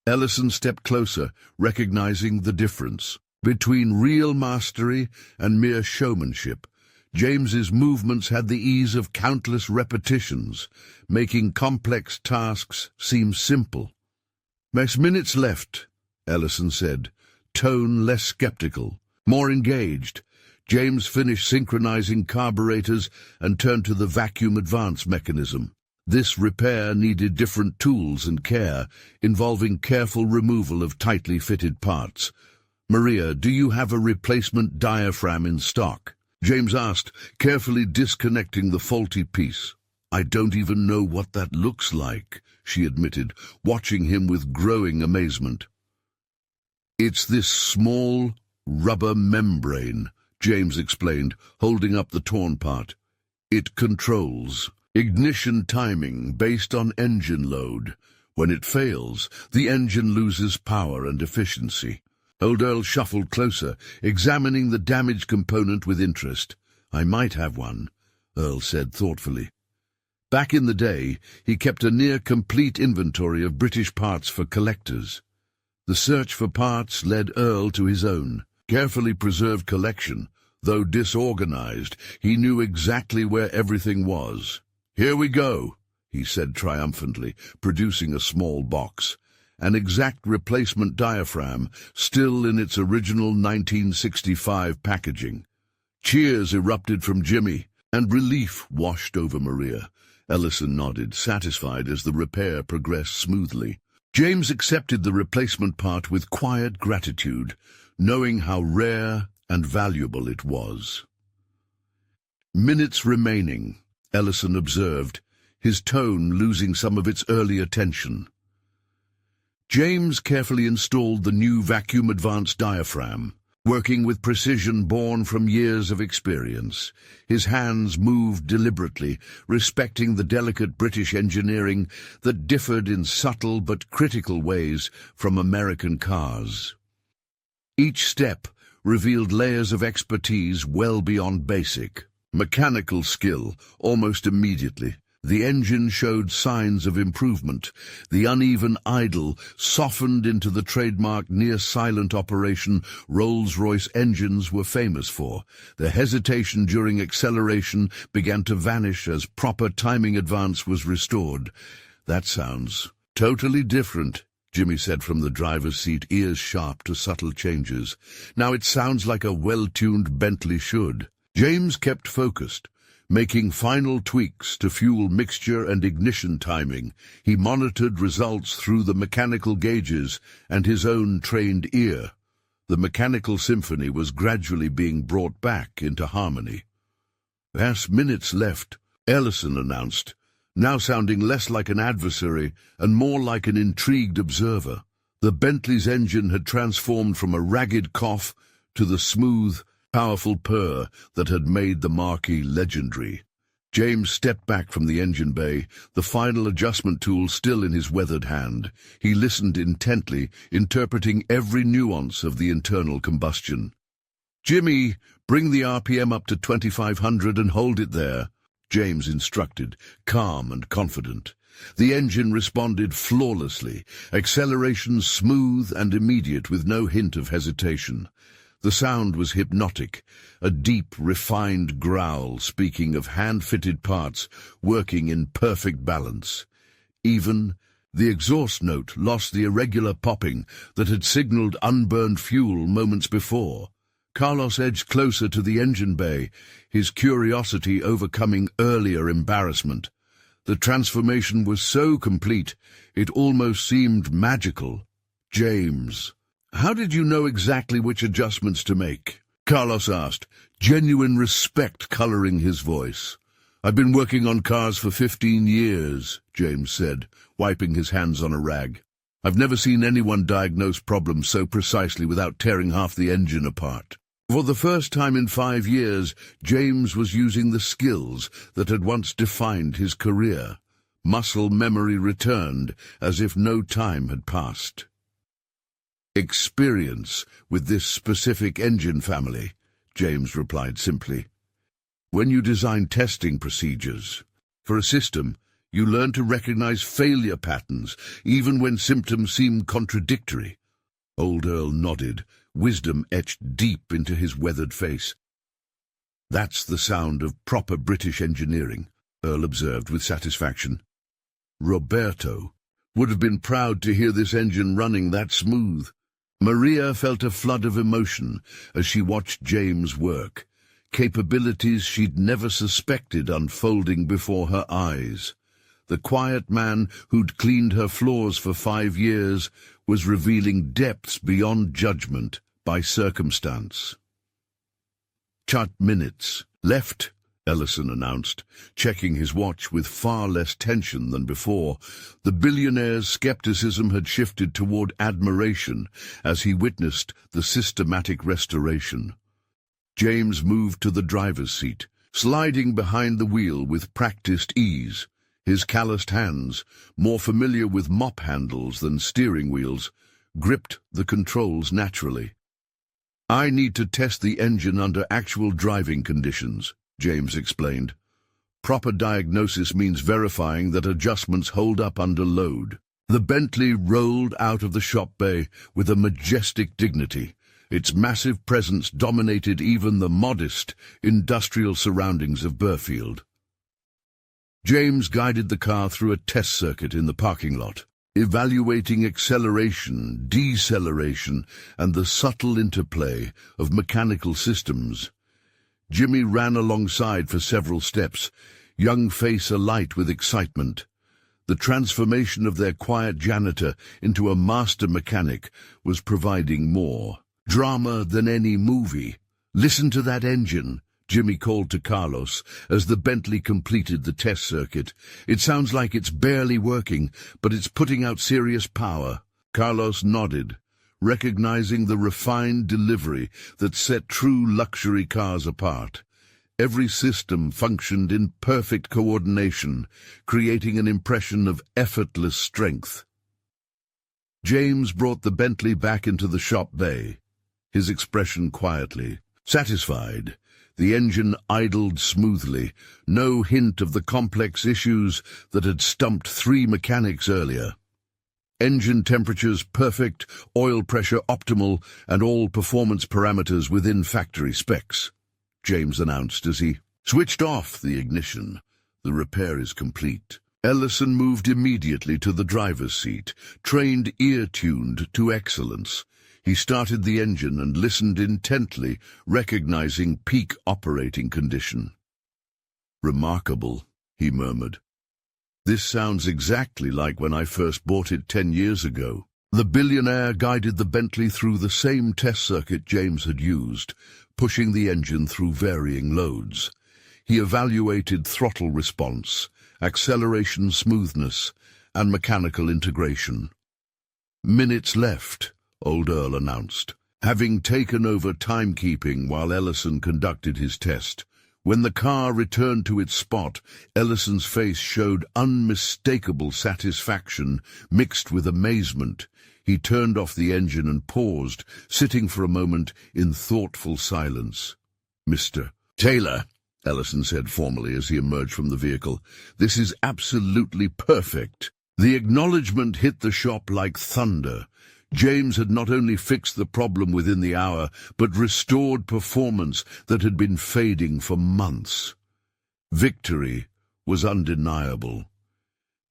Ellison stepped closer, recognizing the difference between real mastery and mere showmanship. James's movements had the ease of countless repetitions, making complex tasks seem simple. "Less minutes left," Ellison said, tone less skeptical, more engaged. James finished synchronizing carburetors and turned to the vacuum advance mechanism. This repair needed different tools and care, involving careful removal of tightly fitted parts. "Maria, do you have a replacement diaphragm in stock?" James asked, carefully disconnecting the faulty piece. "I don't even know what that looks like," she admitted, watching him with growing amazement. "It's this small rubber membrane," James explained, holding up the torn part. "It controls ignition timing based on engine load. When it fails, the engine loses power and efficiency." Old Earl shuffled closer, examining the damaged component with interest. "I might have one," Earl said thoughtfully. Back in the day, he kept a near-complete inventory of British parts for collectors. The search for parts led Earl to his own, carefully preserved collection. Though disorganized, he knew exactly where everything was. "Here we go," he said triumphantly, producing a small box. An exact replacement diaphragm, still in its original 1965 packaging. Cheers erupted from Jimmy, and relief washed over Maria. Ellison nodded, satisfied as the repair progressed smoothly. James accepted the replacement part with quiet gratitude, knowing how rare and valuable it was. "Minutes remaining," Ellison observed, his tone losing some of its earlier tension. James carefully installed the new vacuum-advanced diaphragm, working with precision born from years of experience. His hands moved deliberately, respecting the delicate British engineering that differed in subtle but critical ways from American cars. Each step revealed layers of expertise well beyond basic mechanical skill. Almost immediately, the engine showed signs of improvement. The uneven idle softened into the trademark near-silent operation Rolls-Royce engines were famous for. The hesitation during acceleration began to vanish as proper timing advance was restored. "That sounds totally different," Jimmy said from the driver's seat, ears sharp to subtle changes. "Now it sounds like a well-tuned Bentley should." James kept focused, making final tweaks to fuel mixture and ignition timing. He monitored results through the mechanical gauges and his own trained ear. The mechanical symphony was gradually being brought back into harmony. "There's minutes left," Ellison announced, now sounding less like an adversary and more like an intrigued observer. The Bentley's engine had transformed from a ragged cough to the smooth, powerful purr that had made the marquee legendary. James stepped back from the engine bay, the final adjustment tool still in his weathered hand. He listened intently, interpreting every nuance of the internal combustion. "Jimmy, bring the RPM up to 2500 and hold it there," James instructed, calm and confident. The engine responded flawlessly, acceleration smooth and immediate with no hint of hesitation. The sound was hypnotic, a deep, refined growl speaking of hand-fitted parts working in perfect balance. Even the exhaust note lost the irregular popping that had signaled unburned fuel moments before. Carlos edged closer to the engine bay, his curiosity overcoming earlier embarrassment. The transformation was so complete, it almost seemed magical. "James, how did you know exactly which adjustments to make?" Carlos asked, genuine respect coloring his voice. "I've been working on cars for 15 years, James said, wiping his hands on a rag. "I've never seen anyone diagnose problems so precisely without tearing half the engine apart." For the first time in 5 years, James was using the skills that had once defined his career. Muscle memory returned, as if no time had passed. "Experience with this specific engine family," James replied simply. "When you design testing procedures for a system, you learn to recognize failure patterns, even when symptoms seem contradictory." Old Earl nodded, wisdom etched deep into his weathered face. "That's the sound of proper British engineering," Earl observed with satisfaction. "Roberto would have been proud to hear this engine running that smooth." Maria felt a flood of emotion as she watched James work, capabilities she'd never suspected unfolding before her eyes. The quiet man who'd cleaned her floors for 5 years was revealing depths beyond judgment by circumstance. Chart minutes. Left, Ellison announced, checking his watch with far less tension than before. The billionaire's skepticism had shifted toward admiration as he witnessed the systematic restoration. James moved to the driver's seat, sliding behind the wheel with practiced ease. His calloused hands, more familiar with mop handles than steering wheels, gripped the controls naturally. "I need to test the engine under actual driving conditions," James explained. "Proper diagnosis means verifying that adjustments hold up under load." The Bentley rolled out of the shop bay with a majestic dignity. Its massive presence dominated even the modest, industrial surroundings of Burfield. James guided the car through a test circuit in the parking lot, evaluating acceleration, deceleration, and the subtle interplay of mechanical systems. Jimmy ran alongside for several steps, young face alight with excitement. The transformation of their quiet janitor into a master mechanic was providing more drama than any movie. "Listen to that engine," Jimmy called to Carlos as the Bentley completed the test circuit. "It sounds like it's barely working, but it's putting out serious power." Carlos nodded, recognizing the refined delivery that set true luxury cars apart. Every system functioned in perfect coordination, creating an impression of effortless strength. James brought the Bentley back into the shop bay, his expression quietly satisfied. The engine idled smoothly, no hint of the complex issues that had stumped 3 mechanics earlier. Engine temperatures perfect, oil pressure optimal, and all performance parameters within factory specs, James announced as he switched off the ignition. "The repair is complete." Ellison moved immediately to the driver's seat, trained ear-tuned to excellence. He started the engine and listened intently, recognizing peak operating condition. "Remarkable," he murmured. "This sounds exactly like when I first bought it 10 years ago." The billionaire guided the Bentley through the same test circuit James had used, pushing the engine through varying loads. He evaluated throttle response, acceleration smoothness, and mechanical integration. "Minutes left," Old Earl announced, having taken over timekeeping while Ellison conducted his test. When the car returned to its spot, Ellison's face showed unmistakable satisfaction mixed with amazement. He turned off the engine and paused, sitting for a moment in thoughtful silence. "Mr. Taylor," Ellison said formally as he emerged from the vehicle, "this is absolutely perfect." The acknowledgement hit the shop like thunder. James had not only fixed the problem within the hour, but restored performance that had been fading for months. Victory was undeniable.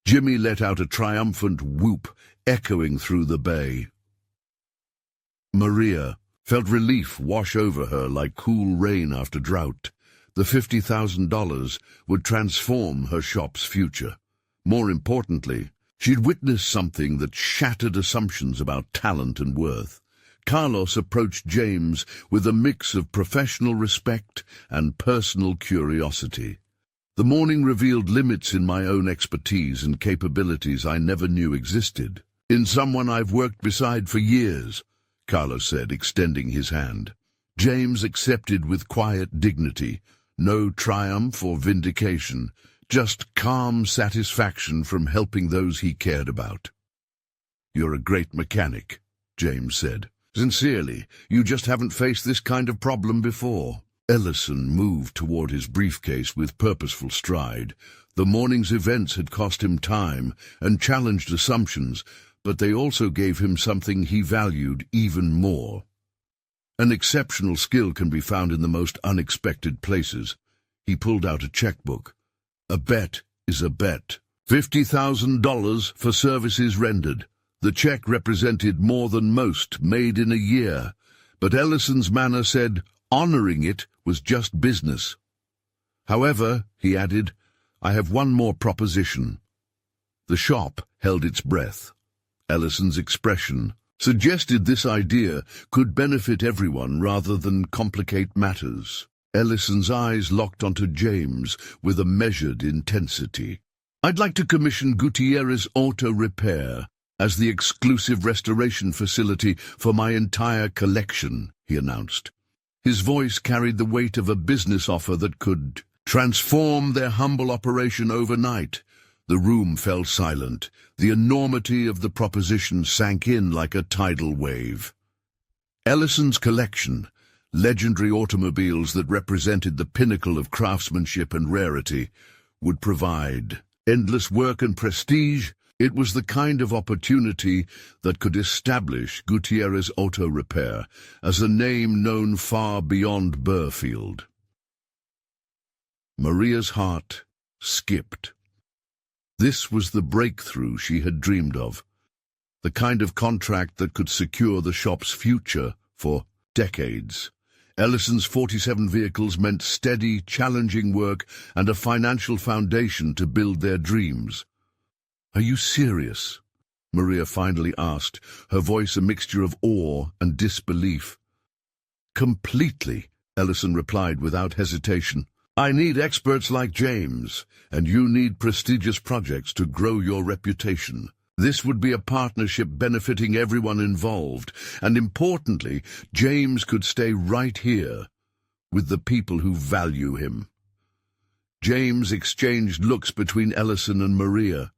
Jimmy let out a triumphant whoop, echoing through the bay. Maria felt relief wash over her like cool rain after drought. The $50,000 would transform her shop's future. More importantly, she'd witnessed something that shattered assumptions about talent and worth. Carlos approached James with a mix of professional respect and personal curiosity. "The morning revealed limits in my own expertise and capabilities I never knew existed. In someone I've worked beside for years," Carlos said, extending his hand. James accepted with quiet dignity, no triumph or vindication, just calm satisfaction from helping those he cared about. "You're a great mechanic," James said. "Sincerely, you just haven't faced this kind of problem before." Ellison moved toward his briefcase with purposeful stride. The morning's events had cost him time and challenged assumptions, but they also gave him something he valued even more. An exceptional skill can be found in the most unexpected places. He pulled out a checkbook. A bet is a bet. $50,000 for services rendered. The check represented more than most made in a year, but Ellison's manner said honoring it was just business. "However," he added, "I have one more proposition." The shop held its breath. Ellison's expression suggested this idea could benefit everyone rather than complicate matters. Ellison's eyes locked onto James with a measured intensity. "I'd like to commission Gutierrez Auto Repair as the exclusive restoration facility for my entire collection," he announced. His voice carried the weight of a business offer that could transform their humble operation overnight. The room fell silent. The enormity of the proposition sank in like a tidal wave. Ellison's collection, legendary automobiles that represented the pinnacle of craftsmanship and rarity, would provide endless work and prestige. It was the kind of opportunity that could establish Gutierrez Auto Repair as a name known far beyond Burfield. Maria's heart skipped. This was the breakthrough she had dreamed of, the kind of contract that could secure the shop's future for decades. Ellison's 47 vehicles meant steady, challenging work and a financial foundation to build their dreams. "Are you serious?" Maria finally asked, her voice a mixture of awe and disbelief. "Completely," Ellison replied without hesitation. "I need experts like James, and you need prestigious projects to grow your reputation. This would be a partnership benefiting everyone involved, and importantly, James could stay right here with the people who value him." James exchanged looks between Ellison and Maria.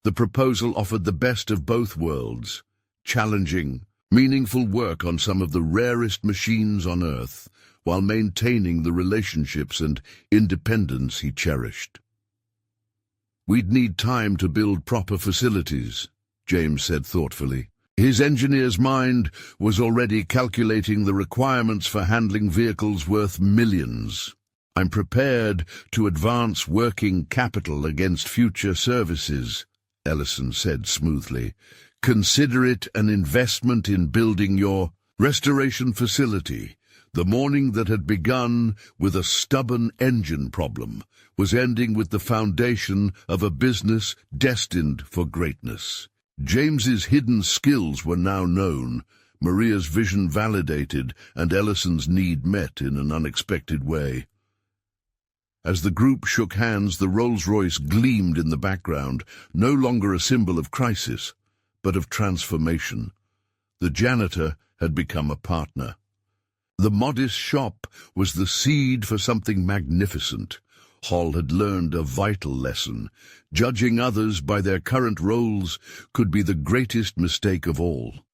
The proposal offered the best of both worlds, challenging, meaningful work on some of the rarest machines on Earth, while maintaining the relationships and independence he cherished. "We'd need time to build proper facilities," James said thoughtfully. His engineer's mind was already calculating the requirements for handling vehicles worth millions. "I'm prepared to advance working capital against future services," Ellison said smoothly. "Consider it an investment in building your restoration facility." The morning that had begun with a stubborn engine problem was ending with the foundation of a business destined for greatness. James's hidden skills were now known, Maria's vision validated, and Ellison's need met in an unexpected way. As the group shook hands, the Rolls-Royce gleamed in the background, no longer a symbol of crisis, but of transformation. The janitor had become a partner. The modest shop was the seed for something magnificent. Hall had learned a vital lesson. Judging others by their current roles could be the greatest mistake of all.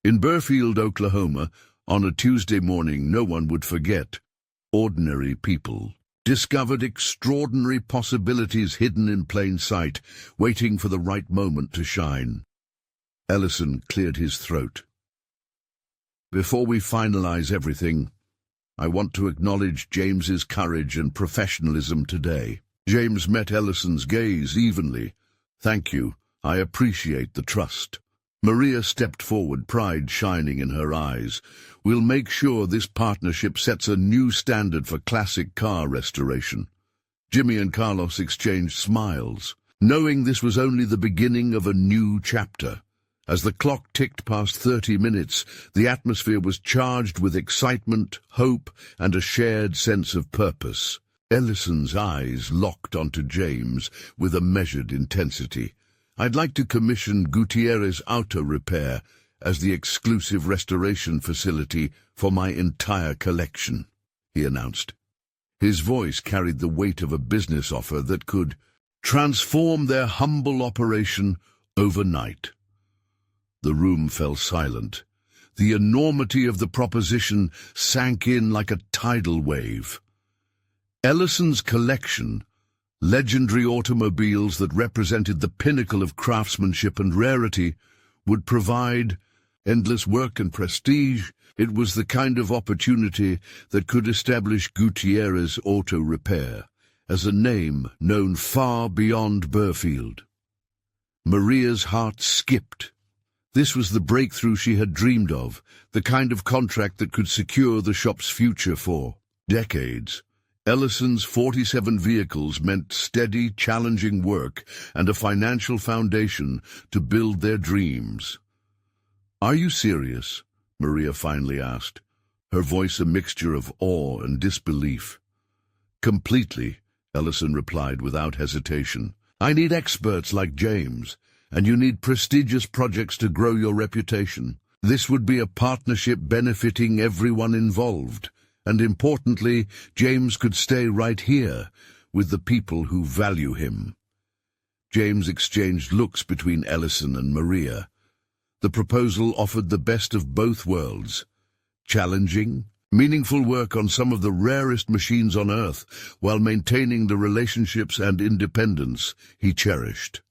In Burfield, Oklahoma, on a Tuesday morning no one would forget, ordinary people discovered extraordinary possibilities hidden in plain sight, waiting for the right moment to shine. Ellison cleared his throat. "Before we finalize everything, I want to acknowledge James's courage and professionalism today." James met Ellison's gaze evenly. "Thank you. I appreciate the trust." Maria stepped forward, pride shining in her eyes. "We'll make sure this partnership sets a new standard for classic car restoration." Jimmy and Carlos exchanged smiles, knowing this was only the beginning of a new chapter. As the clock ticked past 30 minutes, the atmosphere was charged with excitement, hope, and a shared sense of purpose. Ellison's eyes locked onto James with a measured intensity. "I'd like to commission Gutierrez Auto Repair as the exclusive restoration facility for my entire collection," he announced. His voice carried the weight of a business offer that could transform their humble operation overnight. The room fell silent. The enormity of the proposition sank in like a tidal wave. Ellison's collection, legendary automobiles that represented the pinnacle of craftsmanship and rarity, would provide endless work and prestige. It was the kind of opportunity that could establish Gutierrez Auto Repair as a name known far beyond Burfield. Maria's heart skipped. This was the breakthrough she had dreamed of, the kind of contract that could secure the shop's future for decades. Ellison's 47 vehicles meant steady, challenging work and a financial foundation to build their dreams. "Are you serious?" Maria finally asked, her voice a mixture of awe and disbelief. "Completely," Ellison replied without hesitation. "I need experts like James, and you need prestigious projects to grow your reputation. This would be a partnership benefiting everyone involved, and importantly, James could stay right here with the people who value him." James exchanged looks between Ellison and Maria. The proposal offered the best of both worlds. Challenging, meaningful work on some of the rarest machines on Earth, while maintaining the relationships and independence he cherished.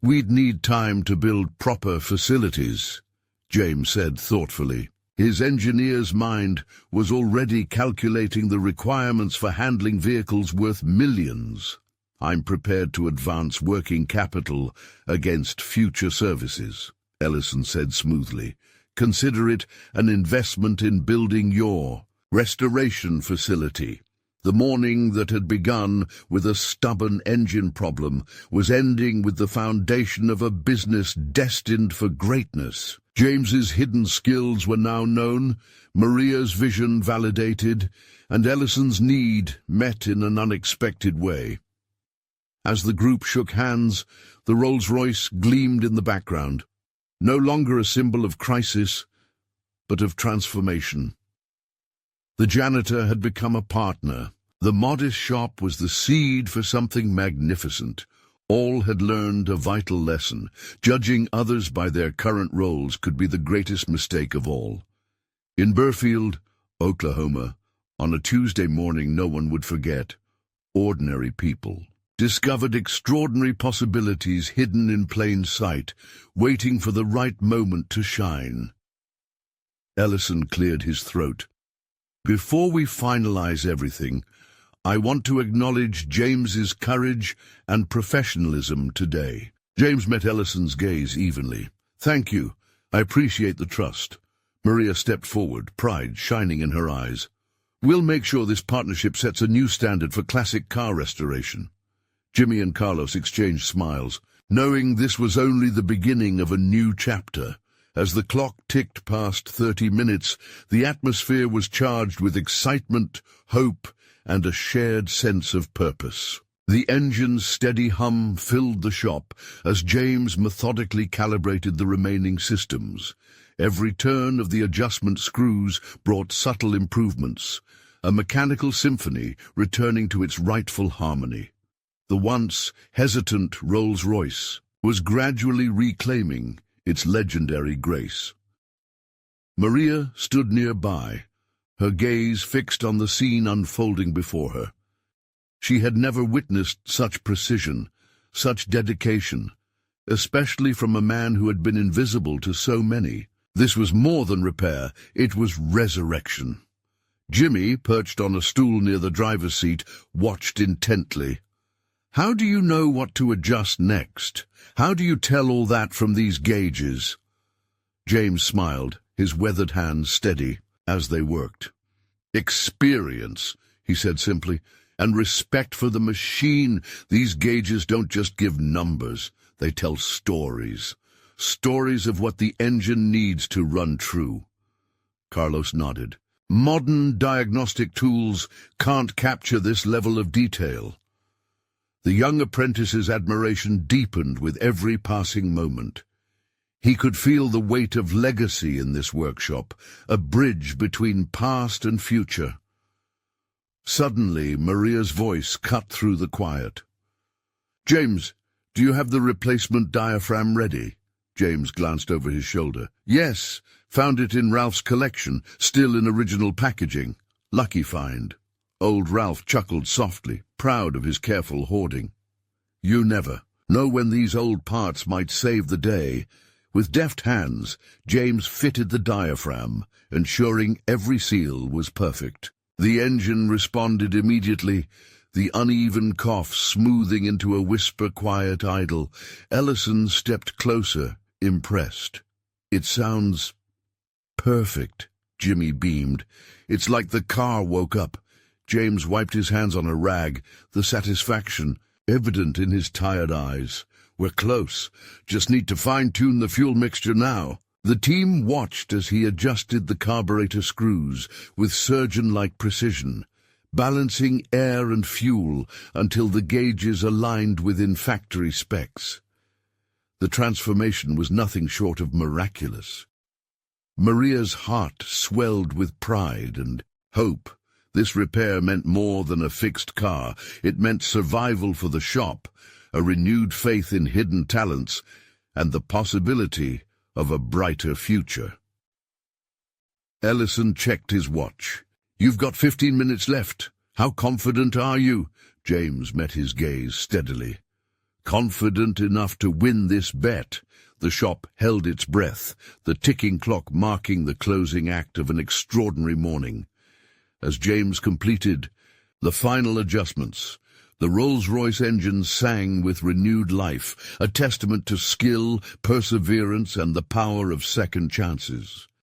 "We'd need time to build proper facilities," James said thoughtfully. His engineer's mind was already calculating the requirements for handling vehicles worth millions. "I'm prepared to advance working capital against future services," Ellison said smoothly. "Consider it an investment in building your restoration facility." The morning that had begun with a stubborn engine problem was ending with the foundation of a business destined for greatness. James's hidden skills were now known, Maria's vision validated, and Ellison's need met in an unexpected way. As the group shook hands, the Rolls-Royce gleamed in the background, no longer a symbol of crisis, but of transformation. The janitor had become a partner. The modest shop was the seed for something magnificent. All had learned a vital lesson. Judging others by their current roles could be the greatest mistake of all. In Burfield, Oklahoma, on a Tuesday morning no one would forget, ordinary people discovered extraordinary possibilities hidden in plain sight, waiting for the right moment to shine. Ellison cleared his throat. "Before we finalize everything, I want to acknowledge James's courage and professionalism today." James met Ellison's gaze evenly. "Thank you. I appreciate the trust." Maria stepped forward, pride shining in her eyes. "We'll make sure this partnership sets a new standard for classic car restoration." Jimmy and Carlos exchanged smiles, knowing this was only the beginning of a new chapter. As the clock ticked past 30 minutes, the atmosphere was charged with excitement, hope, and a shared sense of purpose. The engine's steady hum filled the shop as James methodically calibrated the remaining systems. Every turn of the adjustment screws brought subtle improvements, a mechanical symphony returning to its rightful harmony. The once hesitant Rolls-Royce was gradually reclaiming its legendary grace. Maria stood nearby, her gaze fixed on the scene unfolding before her. She had never witnessed such precision, such dedication, especially from a man who had been invisible to so many. This was more than repair, it was resurrection. Jimmy, perched on a stool near the driver's seat, watched intently. "How do you know what to adjust next? How do you tell all that from these gauges?" James smiled, his weathered hands steady as they worked. "Experience," he said simply, "and respect for the machine. These gauges don't just give numbers, they tell stories. Stories of what the engine needs to run true." Carlos nodded. "Modern diagnostic tools can't capture this level of detail." The young apprentice's admiration deepened with every passing moment. He could feel the weight of legacy in this workshop, a bridge between past and future. Suddenly, Maria's voice cut through the quiet. "James, do you have the replacement diaphragm ready?" James glanced over his shoulder. "Yes, found it in Ralph's collection, still in original packaging. Lucky find." Old Ralph chuckled softly, proud of his careful hoarding. "You never know when these old parts might save the day." With deft hands, James fitted the diaphragm, ensuring every seal was perfect. The engine responded immediately, the uneven cough smoothing into a whisper-quiet idle. Ellison stepped closer, impressed. "It sounds perfect," Jimmy beamed. "It's like the car woke up." James wiped his hands on a rag, the satisfaction evident in his tired eyes. "We're close. Just need to fine-tune the fuel mixture now." The team watched as he adjusted the carburetor screws with surgeon-like precision, balancing air and fuel until the gauges aligned within factory specs. The transformation was nothing short of miraculous. Maria's heart swelled with pride and hope. This repair meant more than a fixed car. It meant survival for the shop, a renewed faith in hidden talents, and the possibility of a brighter future. Ellison checked his watch. "You've got 15 minutes left. How confident are you?" James met his gaze steadily. "Confident enough to win this bet." The shop held its breath, the ticking clock marking the closing act of an extraordinary morning. As James completed the final adjustments, the Rolls-Royce engine sang with renewed life, a testament to skill, perseverance, and the power of second chances.